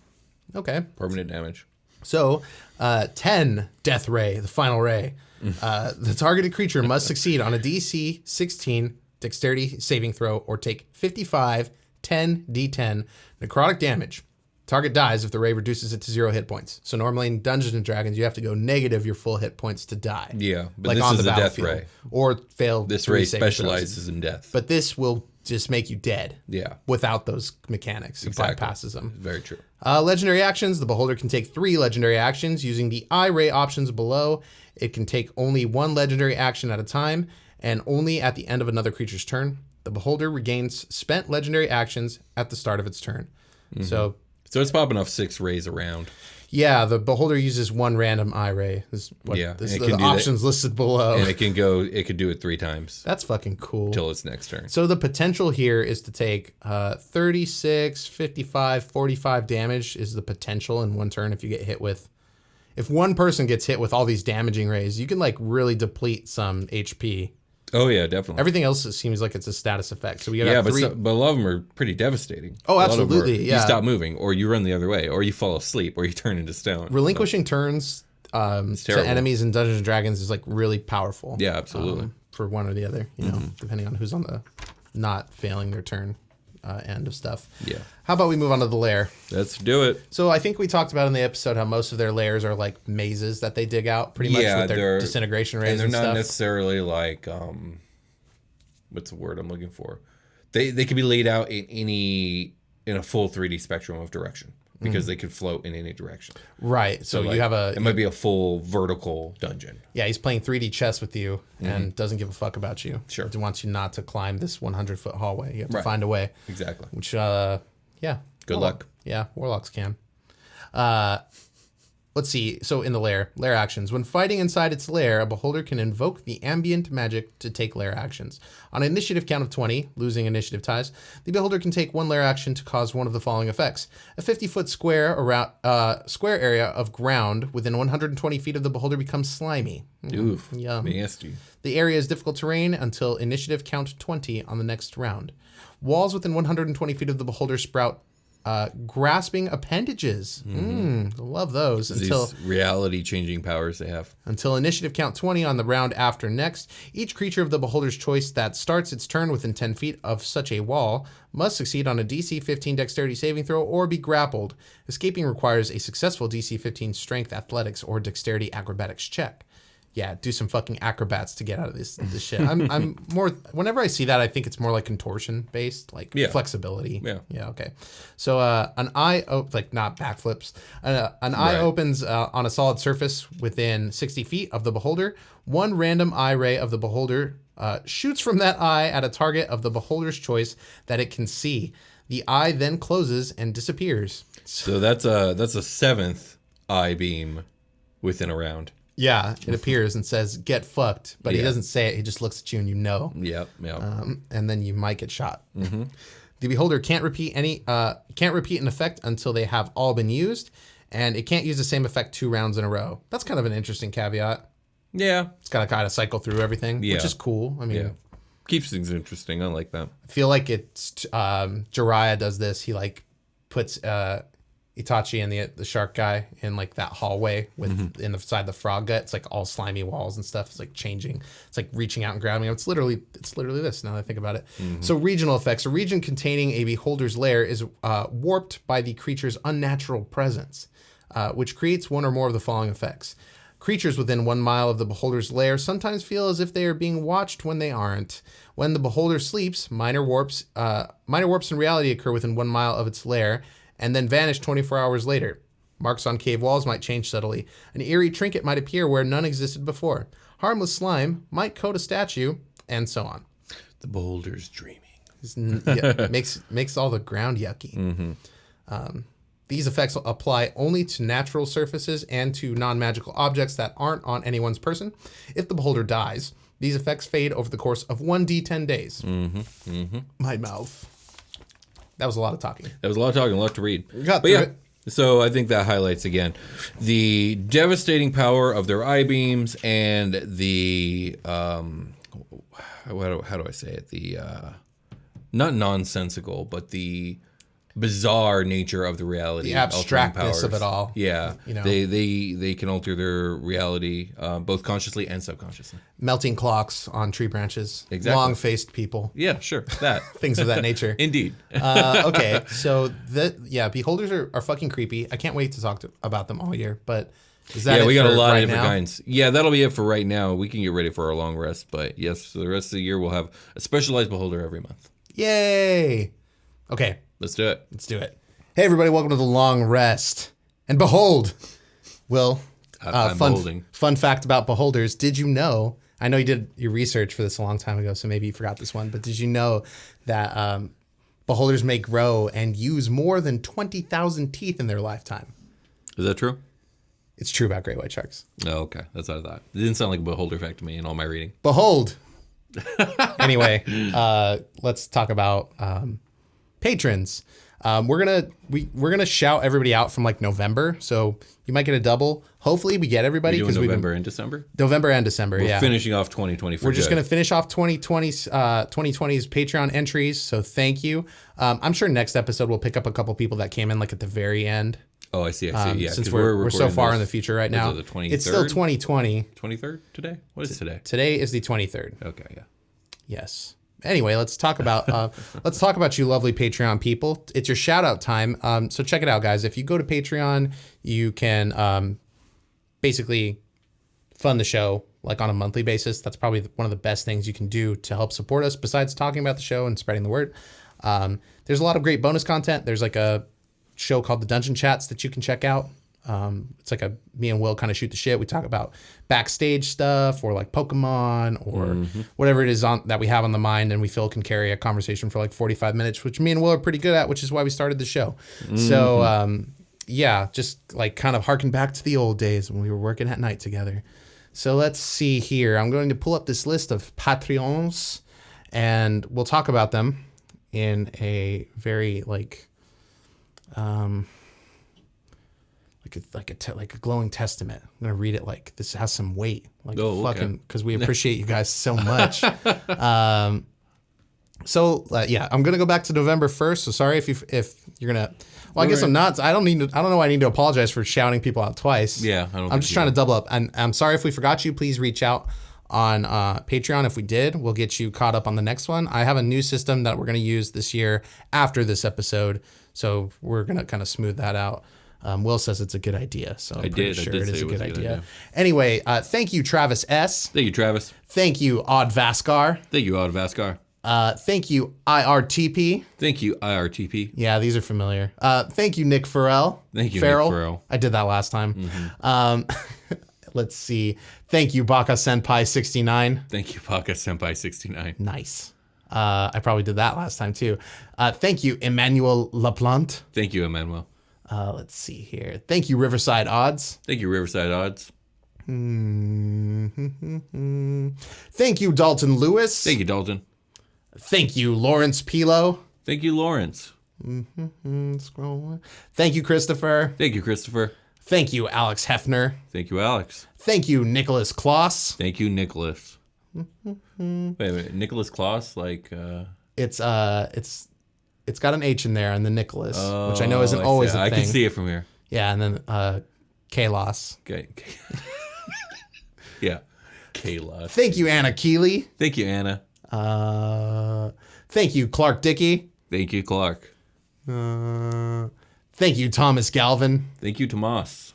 Okay. Permanent damage. So, 10, Death Ray, the final ray. The targeted creature must succeed on a DC 16 Dexterity saving throw or take 55 10d10 necrotic damage. Target dies if the ray reduces it to 0 hit points. So normally in Dungeons and Dragons, you have to go negative your full hit points to die. Yeah, but this is a death ray. Or fail. This ray specializes in death. But this will just make you dead. Yeah. Without those mechanics. Exactly. It bypasses them. Very true. Legendary actions. The beholder can take 3 legendary actions using the I-ray options below. It can take only 1 legendary action at a time and only at the end of another creature's turn. The beholder regains spent legendary actions at the start of its turn. So it's popping off 6 rays around. Yeah, the beholder uses 1 random eye ray. This is the options listed below. And it could do it 3 times. That's fucking cool. Till its next turn. So the potential here is to take 36, 55, 45 damage is the potential in 1 turn if you get hit with. If one person gets hit with all these damaging rays, you can like really deplete some HP. Oh yeah, definitely. Everything else it seems like it's a status effect. So we got but a lot of them are pretty devastating. Oh, absolutely. You stop moving, or you run the other way, or you fall asleep, or you turn into stone. Relinquishing turns to enemies in Dungeons and Dragons is like really powerful. Yeah, absolutely. For one or the other, depending on who's on the not failing their turn end of stuff. Yeah. How about we move on to the lair? Let's do it. So I think we talked about in the episode how most of their lairs are like mazes that they dig out pretty much with their disintegration rays and they're not stuff. necessarily like what's the word I'm looking for? they can be laid out in a full 3D spectrum of direction because they could float in any direction. Right. So like, you have it might be a full vertical dungeon. Yeah, he's playing 3D chess with you and doesn't give a fuck about you. Sure. He wants you not to climb this 100-foot hallway. You have to Right. find a way. Exactly. Which, yeah. Good luck. Yeah, warlocks can. Let's see. So in the lair actions. When fighting inside its lair, a beholder can invoke the ambient magic to take lair actions. On an initiative count of 20, losing initiative ties, the beholder can take one lair action to cause one of the following effects. A 50-foot square area of ground within 120 feet of the beholder becomes slimy. Oof. Yum. Nasty. The area is difficult terrain until initiative count 20 on the next round. Walls within 120 feet of the beholder sprout grasping appendages. Love those. These reality-changing powers they have. Until initiative count 20 on the round after next, each creature of the beholder's choice that starts its turn within 10 feet of such a wall must succeed on a DC 15 dexterity saving throw or be grappled. Escaping requires a successful DC 15 strength, athletics, or dexterity acrobatics check. Yeah, do some fucking acrobats to get out of this shit. I'm more, whenever I see that, I think it's more like contortion based, like flexibility. Yeah. Okay. So an eye, like not backflips. An eye opens on a solid surface within 60 feet of the beholder. One random eye ray of the beholder shoots from that eye at a target of the beholder's choice that it can see. The eye then closes and disappears. So that's a seventh eye beam within a round. Yeah, it appears and says, get fucked. But he doesn't say it. He just looks at you and you know. Yep. And then you might get shot. The beholder can't repeat an effect until they have all been used. And it can't use the same effect 2 rounds in a row. That's kind of an interesting caveat. Yeah. It's got to kind of cycle through everything, which is cool. I mean, keeps things interesting. I like that. I feel like it's, Jiraiya does this. He like puts Itachi and the shark guy in like that hallway with inside the frog gut. It's like all slimy walls and stuff. It's like changing. It's like reaching out and grabbing him. It's literally this now that I think about it. So regional effects. A region containing a beholder's lair is warped by the creature's unnatural presence, which creates one or more of the following effects. Creatures within 1 mile of the beholder's lair sometimes feel as if they are being watched when they aren't. When the beholder sleeps, minor warps in reality occur within 1 mile of its lair and then vanish 24 hours later. Marks on cave walls might change subtly. An eerie trinket might appear where none existed before. Harmless slime might coat a statue, and so on. The beholder's dreaming. Makes all the ground yucky. These effects apply only to natural surfaces and to non-magical objects that aren't on anyone's person. If the beholder dies, these effects fade over the course of 1d10 days. My mouth. That was a lot of talking. That was a lot of talking, a lot to read. We got through it. So I think that highlights again the devastating power of their eye beams and the how do I say it? The not nonsensical, but the bizarre nature of the reality, the abstractness of it all. Yeah, you know, they can alter their reality both consciously and subconsciously. Melting clocks on tree branches. Exactly. Long-faced people. Yeah, sure, that Things of that nature. Indeed. Okay, so beholders are fucking creepy. I can't wait to talk about them all year. But is that we got a lot of different now? kinds. Yeah, that'll be it for right now. We can get ready for our long rest. But yes, for the rest of the year, we'll have a specialized beholder every month. Yay! Okay. Let's do it. Let's do it. Hey, everybody, welcome to the long rest. And behold, Will, I'm beholding. Fun fact about beholders. Did you know, I know you did your research for this a long time ago, so maybe you forgot this one, but did you know that beholders may grow and use more than 20,000 teeth in their lifetime? Is that true? It's true about great white sharks. Oh, okay. That's what I thought. It didn't sound like a beholder fact to me in all my reading. Behold. Anyway, let's talk about patrons. We're gonna shout everybody out from like November, so you might get a double. Hopefully, we get everybody because November and December. November and December. We're finishing off 2020. We're just gonna finish off 2020's 2020's Patreon entries. So thank you. I'm sure next episode we'll pick up a couple people that came in like at the very end. Oh, I see. Yeah, since we're so far in the future right now. The 23rd? It's still 2020. 23rd today. What is today? Today is the 23rd. Okay. Yeah. Yes. Anyway, let's talk about you lovely Patreon people. It's your shout out time. So check it out, guys. If you go to Patreon, you can basically fund the show like on a monthly basis. That's probably one of the best things you can do to help support us besides talking about the show and spreading the word. There's a lot of great bonus content. There's like a show called the Dungeon Chats that you can check out. It's like me and Will kind of shoot the shit. We talk about backstage stuff or like Pokemon or whatever it is that we have on the mind, and we feel can carry a conversation for like 45 minutes, which me and Will are pretty good at, which is why we started the show. So yeah, just like kind of harken back to the old days when we were working at night together. So let's see here. I'm going to pull up this list of Patreons, and we'll talk about them in a very like a glowing testament. I'm gonna read it like this has some weight, like because we appreciate you guys so much. Yeah, I'm gonna go back to November 1st. So sorry if you're gonna. Well, I guess I'm not. I don't know. I need to apologize for shouting people out twice. Yeah, I'm just trying to double up. And I'm sorry if we forgot you. Please reach out on Patreon. If we did, we'll get you caught up on the next one. I have a new system that we're gonna use this year after this episode, so we're gonna kind of smooth that out. Will says it's a good idea, so I'm pretty sure it is a good idea. Anyway, thank you, Travis S. Thank you, Travis. Thank you, Odd Vaskar. Thank you, Odd Vaskar. Thank you, IRTP. Thank you, IRTP. Yeah, these are familiar. Thank you, Nick Farrell. Thank you, Farrell. Nick Farrell. I did that last time. Let's see. Thank you, Baka Senpai 69. Thank you, Baka Senpai 69. Nice. I probably did that last time too. Thank you, Emmanuel Laplante. Thank you, Emmanuel. Let's see here. Thank you, Riverside Odds. Thank you, Riverside Odds. Thank you, Dalton Lewis. Thank you, Dalton. Thank you, Lawrence Pilo. Thank you, Lawrence. Scroll. Thank you, Christopher. Thank you, Christopher. Thank you, Alex Hefner. Thank you, Alex. Thank you, Nicholas Kloss. Thank you, Nicholas. Wait a minute, Nicholas Kloss, like It's got an H in there and the Nicholas, which I know isn't always a thing. I can see it from here. Yeah, and then Kalos. Okay. Yeah. Kalos. Thank you, Anna Keeley. Thank you, Anna. Thank you, Clark Dickey. Thank you, Clark. Thank you, Thomas Galvin. Thank you, Tomas.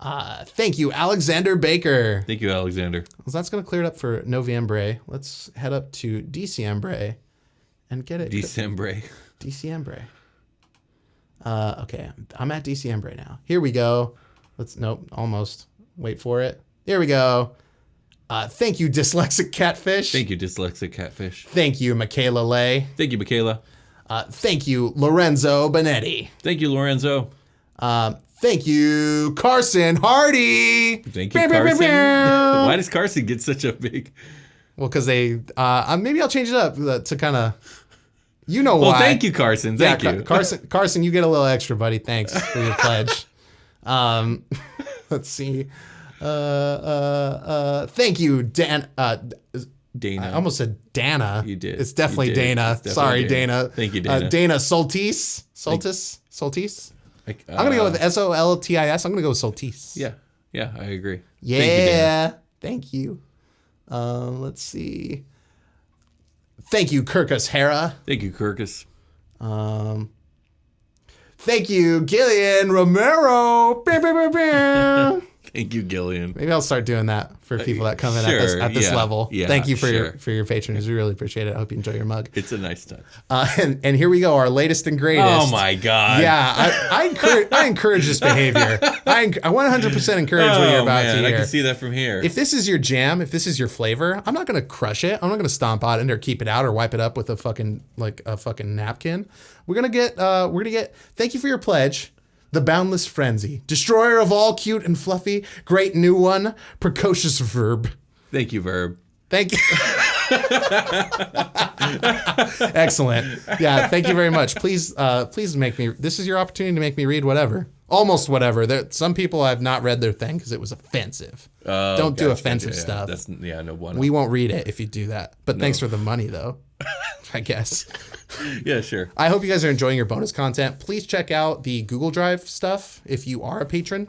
Thank you, Alexander Baker. Thank you, Alexander. So that's going to clear it up for Noviembre. Let's head up to Diciembre and get it. December. Diciembre. Okay, I'm at Diciembre now. Here we go. Nope, almost. Wait for it. There we go. Thank you, Dyslexic Catfish. Thank you, Dyslexic Catfish. Thank you, Michaela Lay. Thank you, Michaela. Thank you, Lorenzo Benetti. Thank you, Lorenzo. Thank you, Carson Hardy. Thank you, Carson. Why does Carson get such a big... Well, because maybe I'll change it up to kind of... You know why. Well, thank you, Carson. Thank you. Carson, you get a little extra, buddy. Thanks for your pledge. Let's see. Thank you, Dan. Dana. I almost said Dana. You did. It's definitely Dana. It's definitely Sorry, Dana. Thank you, Dana. Dana Soltis. I'm going to go with Soltis. I'm going to go with Soltis. Yeah. Yeah, I agree. Yeah. Thank you. Let's see. Thank you, Kirkus Hera. Thank you, Kirkus. Thank you, Gillian Romero. Thank you, Gillian. Maybe I'll start doing that for people that come in at this level. Yeah, thank you for your patronage. We really appreciate it. I hope you enjoy your mug. It's a nice touch. And here we go, our latest and greatest. Oh my God. Yeah, I encourage this behavior. I 100% encourage what you're about to hear. I can see that from here. If this is your jam, if this is your flavor, I'm not gonna crush it. I'm not gonna stomp on it or keep it out or wipe it up with a fucking napkin. We're gonna get. Thank you for your pledge. The Boundless Frenzy, destroyer of all cute and fluffy, great new one, precocious verb. Thank you, Verb. Thank you. Excellent. Yeah, thank you very much. Please make me. This is your opportunity to make me read whatever, almost whatever. Some people have not read their thing because it was offensive. Don't do offensive stuff. No one. We won't read it if you do that. But thanks for the money, though. I guess. Yeah, sure. I hope you guys are enjoying your bonus content. Please check out the Google Drive stuff if you are a patron.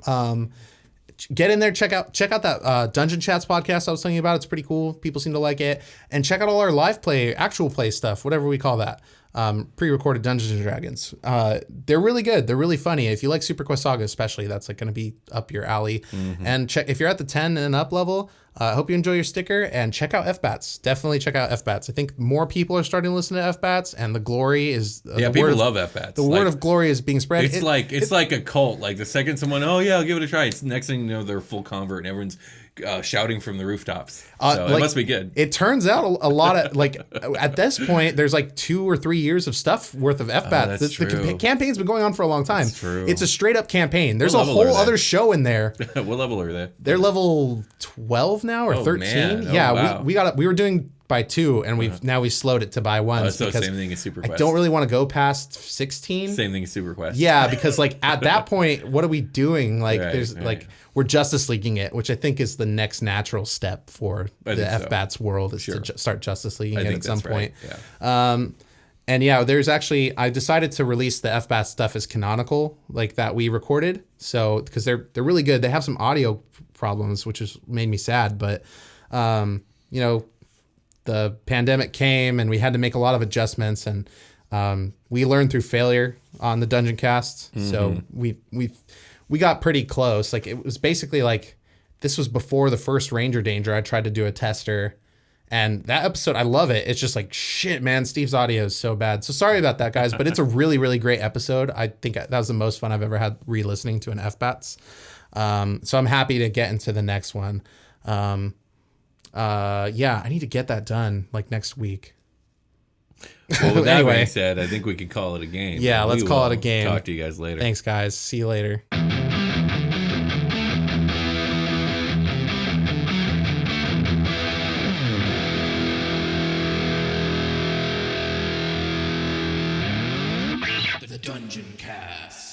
Get in there, check out that Dungeon Chats podcast I was telling you about. It's pretty cool. People seem to like it. And check out all our live play, actual play stuff, whatever we call that. pre-recorded Dungeons and Dragons. They're really good. They're really funny. If you like Super Quest Saga, especially, that's like going to be up your alley. And check if you're at the 10 and up level. I hope you enjoy your sticker and check out FBATs. Definitely check out FBATs. I think more people are starting to listen to FBATs, and the glory is people love FBATs. The word of glory is being spread. It's like a cult. Like the second someone, oh yeah, I'll give it a try. It's next thing you know, they're full convert, and everyone's shouting from the rooftops. So it must be good. It turns out a lot of like at this point, there's like 2 or 3 years of stuff worth of FBAT. That's true. The campaign's been going on for a long time. That's true. It's a straight up campaign. There's a level whole are they? other show in there. What level are they? They're level 12 now or 13. Man. Oh, yeah, wow. we were doing by 2, and we slowed it to by 1. So because same thing as Super Quest. I don't really want to go past 16. Same thing as Super Quest. Yeah, because like at that point, what are we doing? Like Right. like we're Justice Leaguing it, which I think is the next natural step for the FBATS world is to start Justice Leaguing it at some point. Yeah. And yeah, there's actually I decided to release the FBATS stuff as canonical, like that we recorded. So because they're really good. They have some audio problems, which has made me sad, but you know, the pandemic came and we had to make a lot of adjustments, and we learned through failure on the Dungeoncast. So we got pretty close. Like it was basically like this was before the first Ranger Danger. I tried to do a tester, and that episode, I love it. It's just like, shit, man, Steve's audio is so bad. So sorry about that, guys, but it's a really, really great episode. I think that was the most fun I've ever had re-listening to an FBATS. So I'm happy to get into the next one. Yeah, I need to get that done like next week. Well, with that Anyway. being said, I think we could call it a game. Yeah, let's call will it a game. Talk to you guys later. Thanks, guys. See you later. The Dungeoncast.